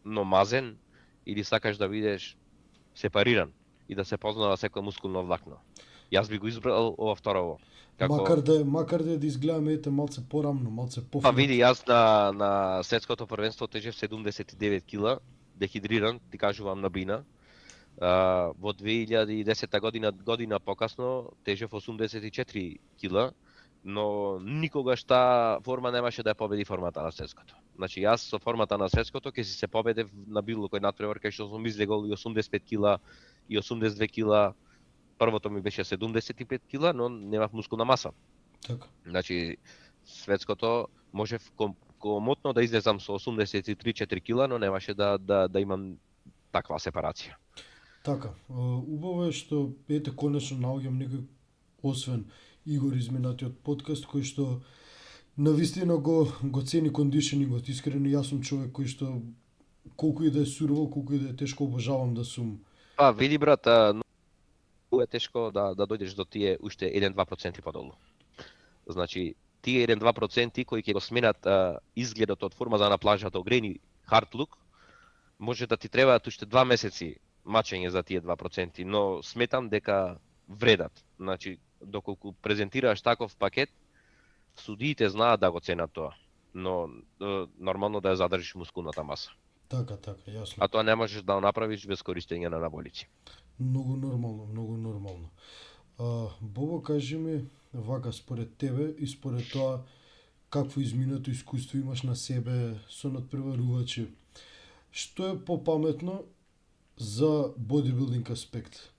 Speaker 2: но мазен, или сакаш да бидеш сепариран и да се познава секој мускулно влакно. Јас би го избрал ова второво.
Speaker 1: Макар да изгледаме малце порамно, малце пофрик.
Speaker 2: Па види, јас на светското првенство тежев 79 кила, дехидриран, ти кажувам на бина. Во 2010 година покасно тежев 84 кила, но никогаш таа форма немаше да ја победи формата на светското. Значи јас со формата на светското ќе си се победев на било кој надпревар кај што сум излегол и 85 кила и 82 кила. Првото ми беше 75 кила, но немав мускулна маса.
Speaker 1: Така.
Speaker 2: Значи, светското можев комотно да излезам со 83-4 кила, но немаше да имам таква сепарација.
Speaker 1: Така, убаво е што конечно наоѓам некој освен Игор изминатиот подкаст кој што навистина го цени кондишенингот. Искрено јас сум човек кој што колку и да е сурово, колку и да е тешко, обожавам да сум
Speaker 2: Па види брат, многу е тешко да дојдеш до тие уште 1-2% подолу. Значи, тие 1-2% кои ќе го сменат изгледот од форма за на плажата огрени hard look, може да ти требаат уште 2 месеци мачење за тие 2%, но сметам дека вредат. Значи, доколку презентираш таков пакет, судиите знаат да го ценат тоа, но нормално да ја задржиш мускулната маса.
Speaker 1: Така, јасно.
Speaker 2: А тоа не можеш да го направиш без користење на анаболици.
Speaker 1: Многу нормално, многу нормално. Бобо, кажи ми, вака, според тебе и според тоа, какво изминато искуство имаш на себе со надпреварувачи, што е попаметно за бодибилдинг аспект?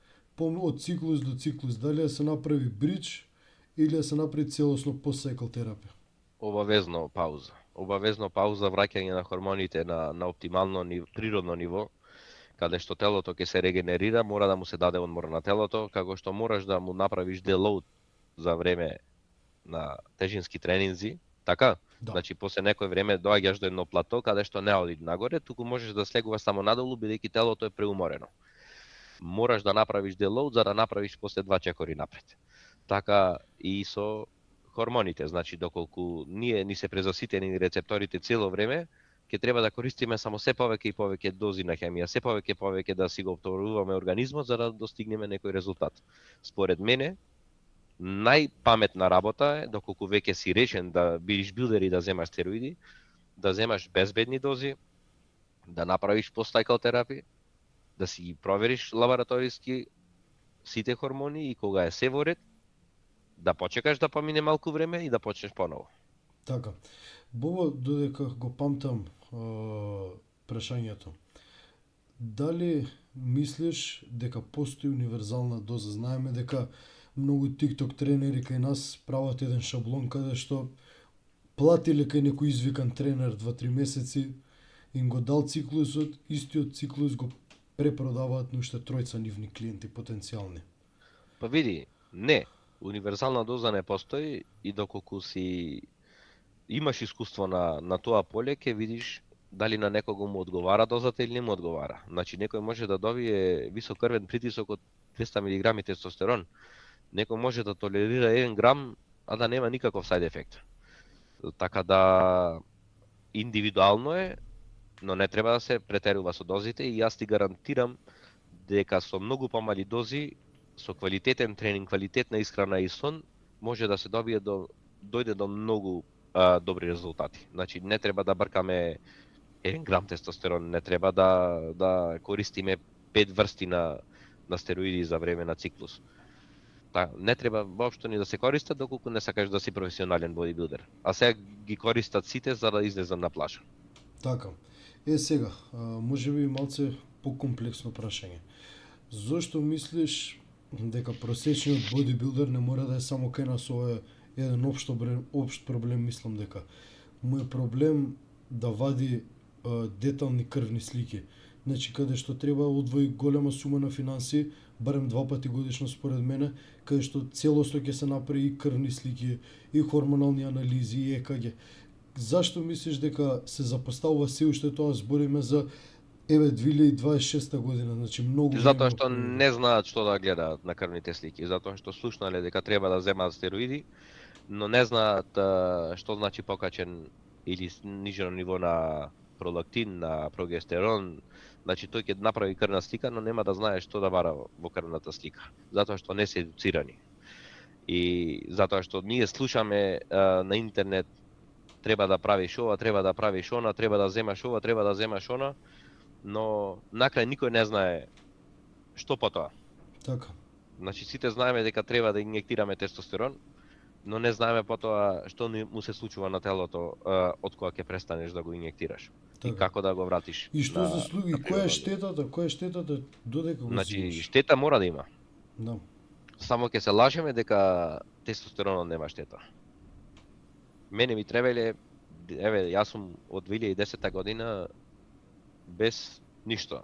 Speaker 1: Од циклус до циклус, дали да се направи бридж или да се направи целосно постсайкл терапија?
Speaker 2: Обавезно пауза. Обавезно пауза, враќање на хормоните на оптимално природно ниво, каде што телото ќе се регенерира, мора да му се даде одмор на телото, како што мораш да му направиш делоад за време на тежински тренинзи, така?
Speaker 1: Да.
Speaker 2: Значи, после некој време доаѓаш до едно плато, каде што не оди нагоре, туку можеш да слегуваш само надолу, бидејќи телото е преуморено. Мораш да направиш делоад за да направиш после 2 чекори напред. Така и со хормоните, значи доколку ние ни се презаситени рецепторите цело време, ќе треба да користиме само се повеќе и повеќе дози на хемија, се повеќе и повеќе да си го обтворуваме организмот за да достигнеме некој резултат. Според мене, најпаметна работа е, доколку веќе си решен да бидеш билдер и да земаш стероиди, да земаш безбедни дози, да направиш постсайкл терапија, да си ги провериш лабораториски сите хормони и кога е се во ред, да почекаш да помине малку време и да почнеш поново.
Speaker 1: Така. Бобо, додека го памтам прашањето, дали мислиш дека постои универзална доза? Знаеме дека многу TikTok тренери кај нас прават еден шаблон каде што платиле кај некој извикан тренер 2-3 месеци, им го дал циклусот, истиот циклус го препродаваат на уште тројца нивни клиенти потенцијални.
Speaker 2: Па види, не, универзална доза не постои и доколку си имаш искуство на тоа поле, ќе видиш дали на некого му одговара дозата или не му одговара. Значи, некој може да добие висок крвен притисок од 200 мг тестостерон. Некој може да толерира 1 грам, а да нема никаков side ефект. Така да, индивидуално е, но не треба да се претерува со дозите и јас ти гарантирам дека со многу помали дози, со квалитетен тренинг, квалитетна исхрана и сон, може да се дојде до многу добри резултати. Значи, не треба да бркаме 1 грам тестостерон, не треба да користиме 5 врсти на стероиди за време на циклус. Не треба воопшто ни да се користат доколку не сакаш да си професионален бодибилдер. А сега ги користат сите за да излезат на плажа.
Speaker 1: Така. Сега, можеби малце покомплексно прашање. Зошто мислиш дека просечниот бодибилдер не мора да е само кај нас? Ова е еден општ проблем, мислам дека му е проблем да вади детални крвни слики. Значи, каде што треба одвои голема сума на финанси, барем 2 пати годишно според мене, каде што целосно ќе се направи и крвни слики, и хормонални анализи, и ЕКГ. Зашто мислиш дека се запоставува се уште тоа? Збориме за 2026 година, значи многу
Speaker 2: Затоа што не знаат што да гледаат на крвните слики, затоа што слушнале дека треба да земаат стероиди, но не знаат што значи покачен или нижено ниво на пролактин, на прогестерон. Значи тој ќе направи крвна слика, но нема да знае што да бара во крвната слика, затоа што не се едуцирани. И затоа што ние слушаме на интернет треба да правиш ова, треба да правиш она, треба да земаш ова, треба да земаш она, но накрај никој не знае што потоа.
Speaker 1: Така.
Speaker 2: Значи сите знаеме дека треба да инјектираме тестостерон, но не знаеме потоа што му се случува на телото од кога ќе престанеш да го инјектираш. Така. И како да го вратиш.
Speaker 1: И што заслуги, која е штетата? Која е штетата додека го
Speaker 2: Значи
Speaker 1: земиш?
Speaker 2: штета мора да има.
Speaker 1: Да.
Speaker 2: Само ќе се лажеме дека тестостеронот нема штета. Мене ми требале, јас сум од 2010 година без ништо.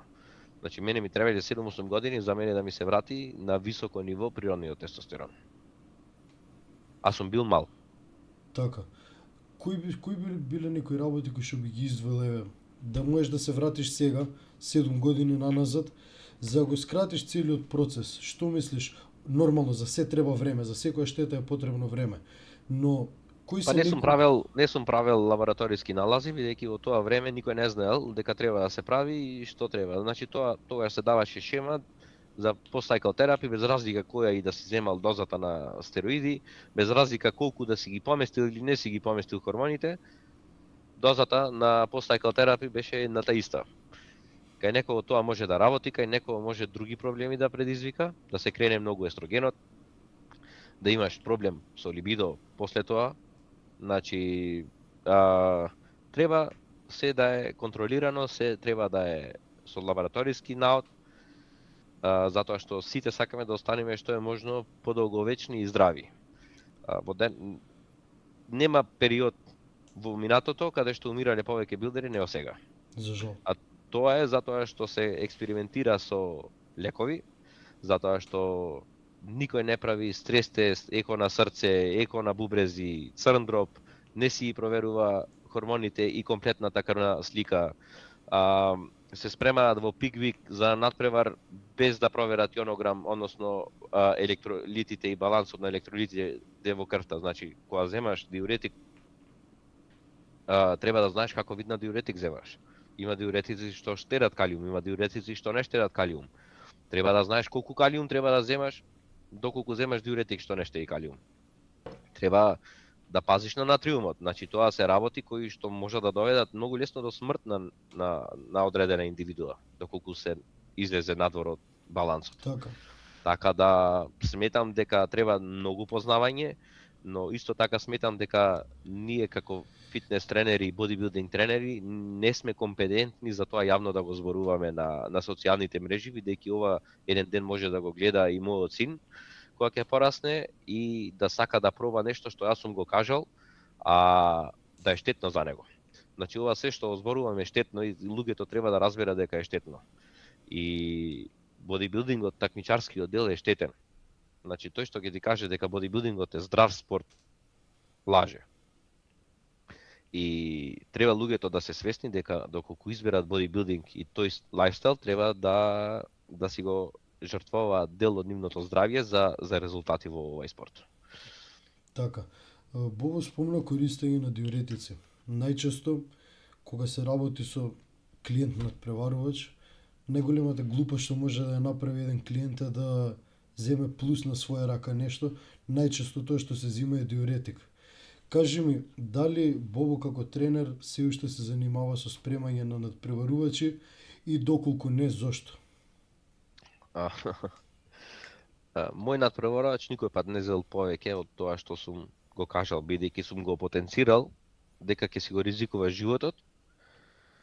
Speaker 2: Значи, мене ми требале 7-8 години за мене да ми се врати на високо ниво природниот тестостерон. А сум бил мал.
Speaker 1: Така. Кои биле некои работи кои што би ги издвоил, да можеш да се вратиш сега, 7 години наназад, За да го скратиш целиот процес, што мислиш? Нормално за се треба време, за секоја штета е потребно време. Но кои
Speaker 2: Па
Speaker 1: се
Speaker 2: не сум правел лабораториски налази, бидејќи во тоа време никој не знаел дека треба да се прави и што треба. Значи тогаш се даваше шема за постсайкл терапи, без разлика која и да си земал дозата на стероиди, без разлика колку да си ги поместил или не си ги поместил хормоните, дозата на постсайкл терапи беше едната иста. Кај некого тоа може да работи, кај некого може други проблеми да предизвика, да се крене многу естрогенот, да имаш проблем со либидо после тоа. Значи, треба се да е контролирано, се треба да е со лабораториски наод, затоа што сите сакаме да останеме што е можно подолговечни и здрави. Во ден нема период во минатото каде што умирале повеќе билдери него сега.
Speaker 1: За жал.
Speaker 2: А тоа е затоа што се експериментира со лекови, затоа што никој не прави стрес тест, еко на срце, еко на бубрези, црн дроб, не си проверува хормоните и комплетната крвна слика. Се спремаат во пиквик за надпревар без да проверат јонограм, односно електролитите и балансот на електролитите во крвта. Значи, кога земаш диуретик, треба да знаеш како вид на диуретик земаш. Има диуретици што штедат калиум, има диуретици што не штедат калиум. Треба да знаеш колку калиум треба да земаш, доколку земаш диуретик што не штеди калиум. Треба да пазиш на натриумот. Значи тоа се работи кои што може да доведат многу лесно до смрт на одредена индивидуа, доколку се излезе надвор од балансот. Така да сметам дека треба многу познавање, но исто така сметам дека ние како фитнес тренери и бодибилдинг тренери не сме компетентни за тоа јавно да го зборуваме на социјалните мрежи, бидејќи ова еден ден може да го гледа и мојот син кога ќе порасне и да сака да проба нешто што јас сум го кажал, а да е штетно за него. Значи ова се што зборуваме е штетно и луѓето треба да разберат дека е штетно. И бодибилдингот, такмичарскиот дел е штетен. Значи тој што ќе ти каже дека бодибилдингот е здрав спорт, лаже. И треба луѓето да се свесни дека доколку изберат бодибилдинг и тој лајфстайл, треба да си го жртвуваат дел од нивното здравје за резултати во овој спорт.
Speaker 1: Така. Бобо спомна користење на диуретици. Најчесто, кога се работи со клиент надпреварувач, најголемата глупост што може да ја направи еден клиент е да земе плюс на своја рака нешто. Најчесто тоа што се зема е диуретик. Кажи ми, дали Бобо како тренер се уште се занимава со спремање на надпреварувачи и доколку не, зошто?
Speaker 2: Мој надпреварувач никој пат не зел повеќе од тоа што сум го кажал, бидејќи сум го потенцирал дека ќе си го ризикува животот,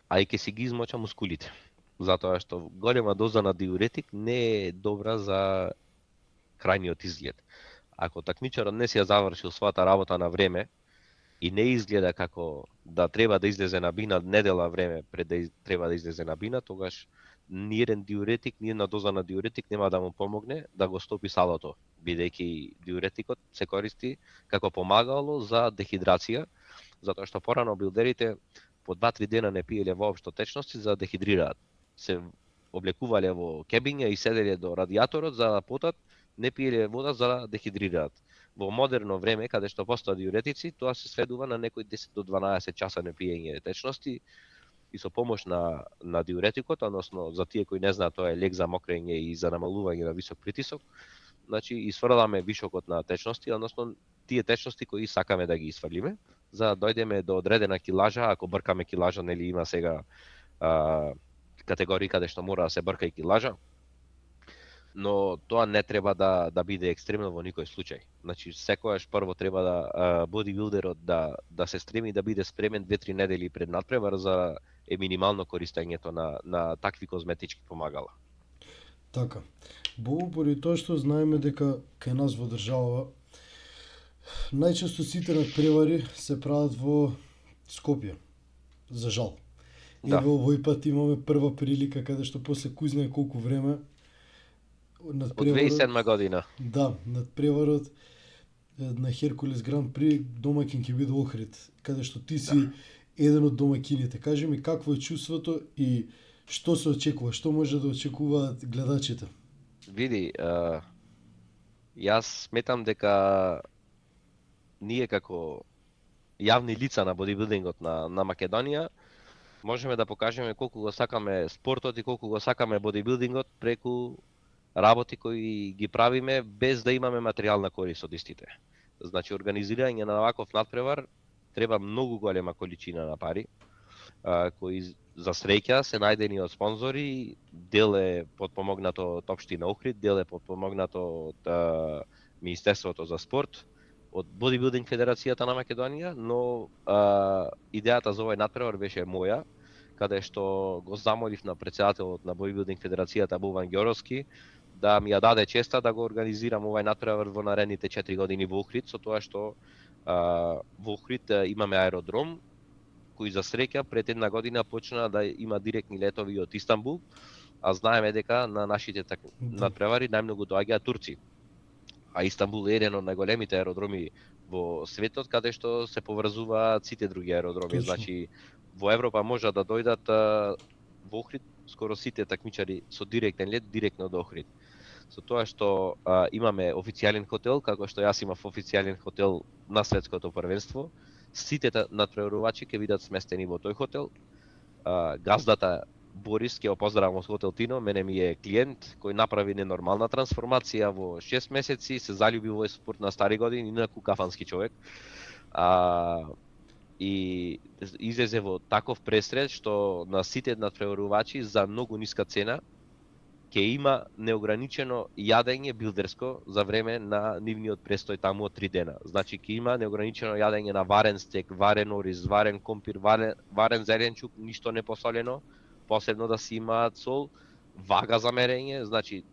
Speaker 2: а и ќе си ги измоча мускулите. Затоа што голема доза на диуретик не е добра за крајниот изглед. Ако такмичарот не си ја завршил својата работа на време и не изгледа како да треба да излезе на бина недела време пред да треба да излезе на бина, тогаш ни еден диуретик, ни една доза на диуретик нема да му помогне да го стопи салото, бидејќи диуретикот се користи како помагало за дехидрација, затоа што порано билдерите по 2-3 дена не пиеле воопшто течности за да дехидрираат. Се облекувале во кебиња и седеле до радиаторот за да потат, не пиеле вода за да дехидрираат. Во модерно време, каде што постојат диуретици, тоа се сведува на некои 10 до 12 часа не пиење течности, и со помош на диуретикот, односно за тие кои не знаат, тоа е лек за мокрење и за намалување на висок притисок. Значи исфрламе вишокот на течности, односно тие течности кои сакаме да ги исфрлиме, за да дојдеме до одредена килажа. Ако бркаме килажа, нели има сега категории каде што мора да се брка и килажа, но тоа не треба да биде екстремно во никој случај. Значи секогаш прво треба да бодибилдерот да се стреми да биде спремен 2-3 недели пред надпревар за е минимално користењето на такви козметички помагала.
Speaker 1: Така. Бобо, поради тоа што знаеме дека кај нас во држава најчесто сите надпревари се прават во Скопје. За жал.
Speaker 2: Да.
Speaker 1: Еве овој пат имаме прва прилика каде што после кој знае колку време
Speaker 2: Од 2007 година.
Speaker 1: Да, надпреварот на Херкулес Гран При домаќин ќе биде Охрид, каде што ти си еден од домаќините. Кажи ми какво е чувството и Што се очекува? Што може да очекуваат гледачите?
Speaker 2: Види, јас сметам дека ние како јавни лица на бодибилдингот на Македонија можеме да покажеме колку го сакаме спортот и колку го сакаме бодибилдингот преку работи кои ги правиме без да имаме материјална корист од истите. Значи, организирање на ваков натпревар треба многу голема количина на пари, кои за среќа се најдени од спонзори, дел е подпомогнато од Општина Охрид, дел е подпомогнато од Министерството за спорт, од Бодибилдинг Федерацијата на Македонија, но идејата за овој натпревар беше моја, каде што го замолив на претседателот на Бодибилдинг Федерацијата Буван Ѓоровски да ми ја даде честа да го организирам овој натпревар во наредните 4 години во Охрид, со тоа што во Охрид имаме аеродром, кој за среќа пред една година почна да има директни летови од Истанбул, а знаеме дека на нашите натпревари најмногу доаѓаат турци. А Истанбул е еден од најголемите аеродроми во светот, каде што се поврзуваат сите други аеродроми.
Speaker 1: Точно.
Speaker 2: Значи, во Европа може да дојдат во Охрид скоро сите такмичари со директен лет директно до Охрид. Со тоа што имаме официјален хотел, како што јас имав официјален хотел на светското првенство, сите натпреварувачи ќе бидат сместени во тој хотел. Газдата Борис, ќе го поздравам од хотел Тино, мене ми е клиент кој направи ненормална трансформација во 6 месеци, се залюби во спорт на стари години, инаку кафански човек. И излезе во таков пресред што на сите натпреварувачи за многу ниска цена ќе има неограничено јадење билдерско за време на нивниот престој таму од 3 дена. Значи ќе има неограничено јадење на варен стек, варен ориз, варен компир, варен зеленчук, ништо не посолено, посебно да си имаат сол, вага за мерење, значи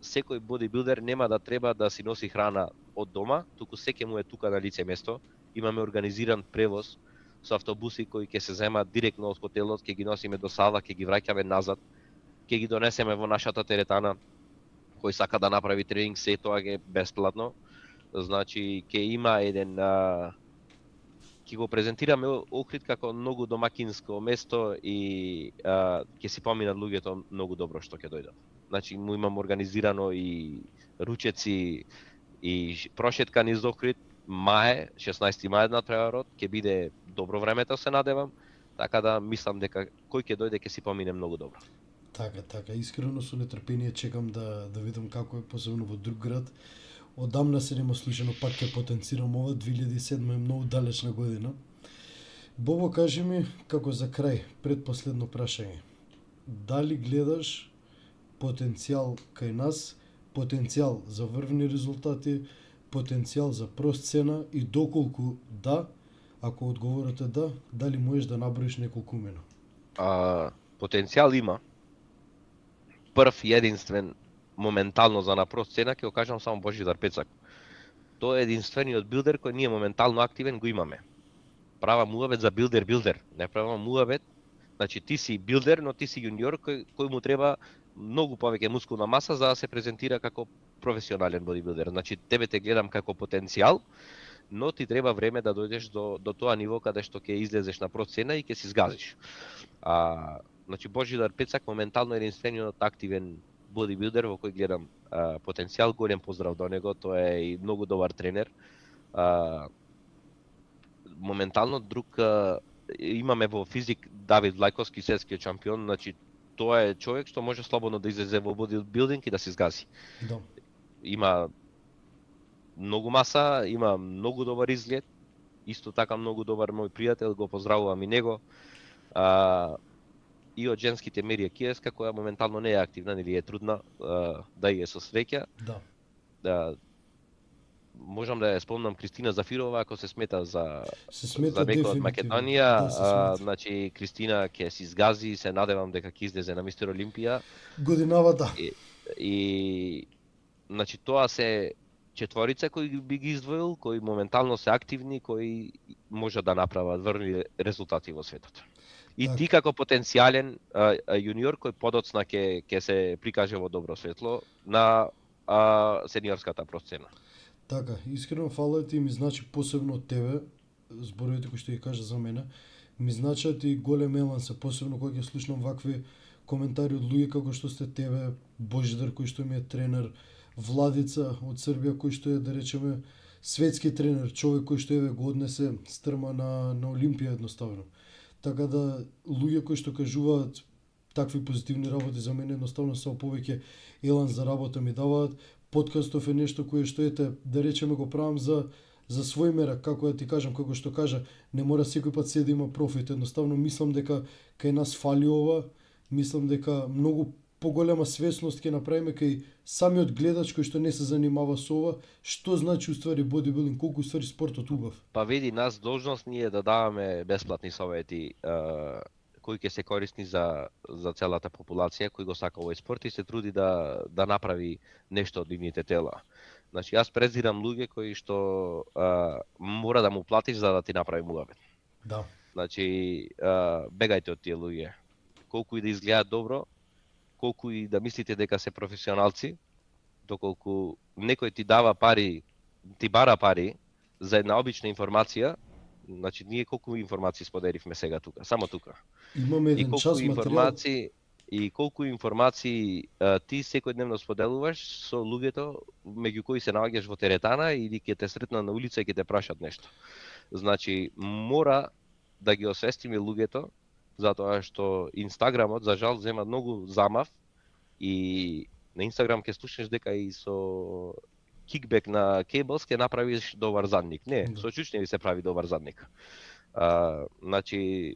Speaker 2: секој бодибилдер нема да треба да си носи храна од дома, туку секој му е тука на лице место. Имаме организиран превоз со автобуси кои ќе се земат директно од хотелот, ќе ги носиме до сала, ќе ги враќаме назад, ќе ги донесеме во нашата теретана. Кој сака да направи тренинг, се тоа е бесплатно. Значи ќе има еден ќе го презентираме Охрид како многу домакинско место и ќе си поминат луѓето многу добро што ќе дојдат. Значи му имам организирано и ручеци и прошетка низ Охрид, 16 мај натпреварот, ќе биде добро времето, се надевам, така да мислам дека кој ќе дојде ќе си помине многу добро.
Speaker 1: Така, искрено со нетрпение чекам да видам како е, посебно во друг град. Одамна се нема слушано, пак ќе потенцирам ова, 2007 е многу далечна година. Бобо, кажи ми, како за крај, предпоследно прашање. Дали гледаш потенцијал кај нас, потенцијал за врвни резултати, потенцијал за просцена и доколку да, ако одговорот е да, дали можеш да наброиш неколку имена?
Speaker 2: Потенцијал има. Прв и единствен моментално за напросцена ќе го кажам само Божидар Пецак. Тој е единствениот билдер кој ние моментално активен го имаме. Правам муабет за билдер, не правам муабет. Значи ти си билдер, но ти си јуниор кој му треба многу повеќе мускулна маса за да се презентира како професионален бодибилдер. Значи тебе те гледам како потенцијал, но ти треба време да дојдеш до тоа ниво каде што ќе излезеш на процена и ќе си згазиш. Значи Божидар Пецак моментално е единствениот активен бодибилдер во кој гледам потенцијал. Голем поздрав до него, тој е и многу добар тренер. Моментално друг имаме во физик Давид Влајковски, светскиот шампион, значи тоа е човек што може слободно да излезе во бодибилдинг и да се згази.
Speaker 1: Да.
Speaker 2: Има многу маса, има многу добар изглед, исто така многу добар мој пријател, го поздравувам и него. И од женските Мерија Киеска, која моментално не е активна, нели е трудна, да е со среќа.
Speaker 1: Да.
Speaker 2: Можам да ја спомнам Кристина Зафирова, ако се смета за
Speaker 1: некој
Speaker 2: од Македонија. Значи Кристина ќе си згази, се надевам дека ќе излезе на Мистер Олимпија.
Speaker 1: Годинава, да.
Speaker 2: И значи тоа се четворица кои би ги издвоил, кои моментално се активни, кои може да направат врвни резултати во светот. И ти како потенцијален јуниор кој подоцна ќе се прикаже во добро светло на сениорската процена.
Speaker 1: Така, искрено фала ти, ми значи посебно од тебе, зборовите кои што ги кажа за мене, ми значат и голем елан се, посебно кога ќе слушнам вакви коментари од луѓе како што сте тебе, Божидар кој што ми е тренер, Владица од Србија кој што е, да речеме, светски тренер, човек кој што еве го однесе стрма на Олимпија едноставно. Така да луѓе кои што кажуваат такви позитивни работи за мене едноставно се повеќе елан за работа ми даваат. Подкастов е нешто кое што ете, да речеме, го правам за свој мерак, како да ти кажам, како што кажа, не мора секој пат се да има профит. Едноставно мислам дека кај нас фали ова, мислам дека многу поголема свесност ќе направиме кај самиот гледач кој што не се занимава со ова, што значи уствари бодибилдинг, колку уствари спортот убав.
Speaker 2: Па види, нас должност ни е да даваме бесплатни совети кои ќе се корисни за целата популација кој го сака овој спорт и се труди да направи нешто од нивните тела. Значи јас презирам луѓе кои што мора да му платиш за да ти направи муабет.
Speaker 1: Да.
Speaker 2: Значи бегајте од тие луѓе. Колку и да изгледаат добро, колку и да мислите дека се професионалци, доколку некој ти дава пари, ти бара пари за една обична информација, значи ние колку информации споделивме сега тука, само тука.
Speaker 1: Имаме еден час материјал.
Speaker 2: И колку информации ти секојдневно споделуваш со луѓето меѓу кои се наоѓаш во теретана или ќе те сретнат на улица и ќе те прашат нешто. Значи мора да ги освестиме луѓето, затоа што Инстаграмот за жал зема многу замав и на Инстаграм ќе слушнеш дека и со кикбек на кейблс ќе направиш добар задник. Не, со чучневи се прави добар задник. Значи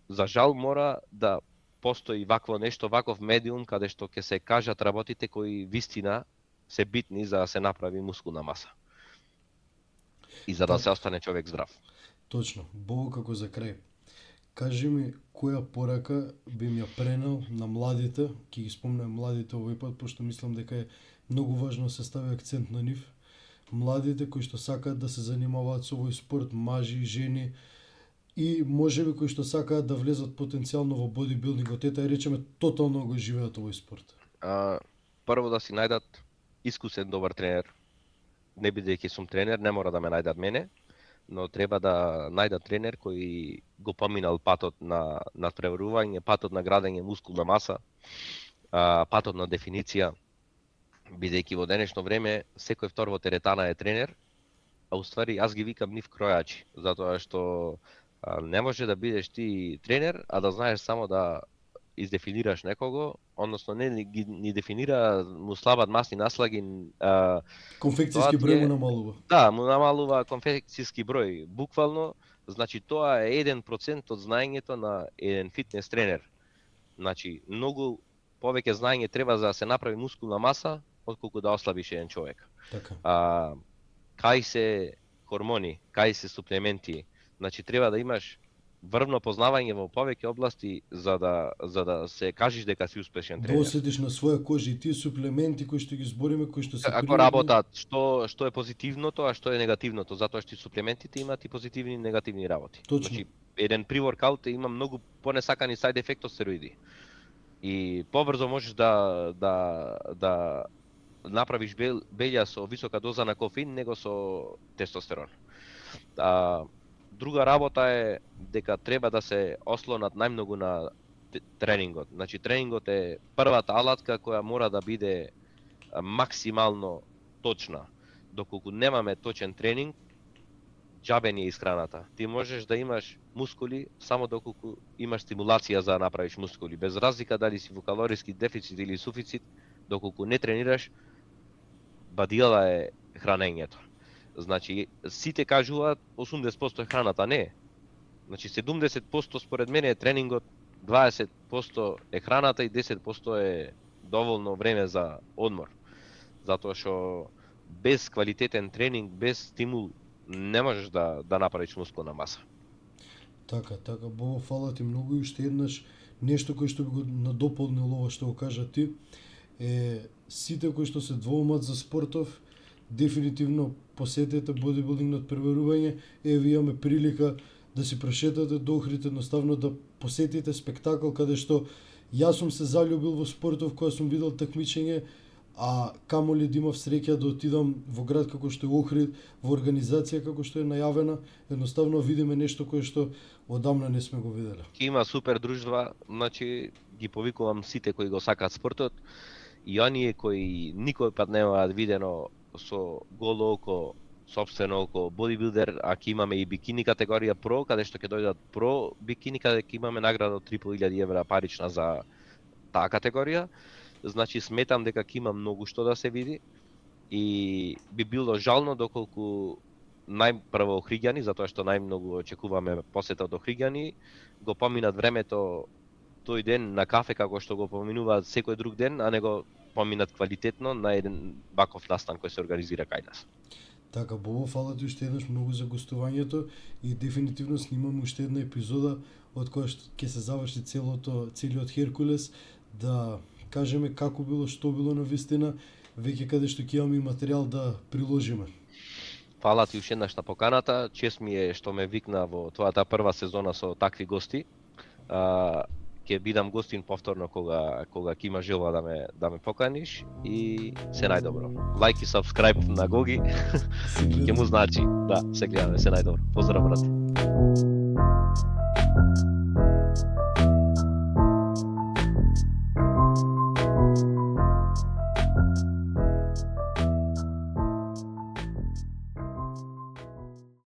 Speaker 2: за жал мора да постои вакво нешто, ваков медиум каде што ќе се кажат работите кои вистина се битни за да се направи мускулна маса. И за да се остане човек здрав.
Speaker 1: Точно. Бого како за крај. Кажи ми која порака би ми ја пренел на младите, ќе ги спомнам младите овој пат, пошто мислам дека е многу важно да се стави акцент на нив. Младите кои што сакаат да се занимаваат со овој спорт, мажи и жени, и можеби кои што сакаат да влезат потенцијално во бодибилдингот, ета речеме тотално го живеат овој спорт.
Speaker 2: Прво да си најдат искусен добар тренер. Не бидејќи сум тренер, не мора да ме најдат мене, но треба да најдат тренер кој го поминал патот на надпреварување, патот на градење мускулна маса, патот на дефиниција, бидејќи во денешно време секој втор во теретана е тренер, а уствари јас ги викам нив кројачи, затоа што не може да бидеш ти тренер, а да знаеш само да издефинираш некого, односно не ни дефинира, му слабат масни наслаги.
Speaker 1: Конфекцијски број му намалува.
Speaker 2: Да, му намалува конфекцијски број. Буквално, значи тоа е 1% од знаењето на еден фитнес тренер. Значи, многу повеќе знаење треба за да се направи мускулна маса, отколку да ослабиш еден човек.
Speaker 1: Така.
Speaker 2: Кај се хормони, кај се суплементи, значи треба да имаш врвно познавање во повеќе области за да се кажеш дека си успешен тренер.
Speaker 1: Да осетиш на своја кожа и тие суплементи кои што ги збориме, кои што се
Speaker 2: како работат, што е позитивното, а што е негативното, затоа што и суплементите имаат и позитивни и негативни работи.
Speaker 1: Точно.
Speaker 2: Значи, еден pre-workout има многу понесакани side ефект од стероиди. И побрзо можеш да направиш белја со висока доза на кофеин него со тестостерон. Друга работа е дека треба да се ослонат најмногу на тренингот. Значи тренингот е првата алатка која мора да биде максимално точна. Доколку немаме точен тренинг, џабе ни е исхраната. Ти можеш да имаш мускули само доколку имаш стимулација за да направиш мускули. Без разлика дали си во калориски дефицит или суфицит, доколку не тренираш, бадила е хранењето. Значи, сите кажуваат 80% е храната, не. Значи, 70% според мене е тренингот, 20% е храната и 10% е доволно време за одмор. Затоа што без квалитетен тренинг, без стимул, не можеш да направиш мускулна маса.
Speaker 1: Така, Бого, фала ти многу и уште еднаш нешто кој што би го надополнил ова што го кажа ти, е сите кои што се двоумат за спортов, дефинитивно посетете бодибилдинг надпреварување, ви имаме прилика да си прошетате до Охрид, едноставно да посетите спектакл каде што јас сум се заљубил во спортов кога сум видел такмичење, а камоли да имав среќа да отидам во град како што е Охрид, во организација како што е најавена, едноставно видиме нешто кое што одамна не сме го виделе.
Speaker 2: Ќе има супер дружба, значи ги повикувам сите кои го сакаат спортот и оние кои никој пат немаат видено со голо око, сопствено око бодибилдер, а ќе имаме и бикини категорија про, каде што ќе дојдат про бикини, каде ќе имаме награда од 3.500 евра парична за таа категорија. Значи сметам дека ќе има многу што да се види и би било жално доколку најпрво Охриѓани, затоа што најмногу очекуваме посета од Охриѓани, го поминат времето тој ден на кафе како што го поминуваат секој друг ден, а не го поминат квалитетно на еден баков настан кој се организира кај нас.
Speaker 1: Така, Бобо, фала ти уште еднаш многу за гостувањето и дефинитивно снимаме уште една епизода од која што ќе се заврши целиот Херкулес, да кажеме како било, што било на вистина, веќе каде што ќе имаме и материјал да приложиме.
Speaker 2: Фала ти уште еднаш на поканата, чест ми е што ме викна во твојата прва сезона со такви гости. Ќе бидам гостин повторно кога ќе има желба да ме поканиш и се најдобро. Лайк и сабскрајб на Гоги. Ќе му значи. Да, се гледаме, се најдобро. Поздрав, брат.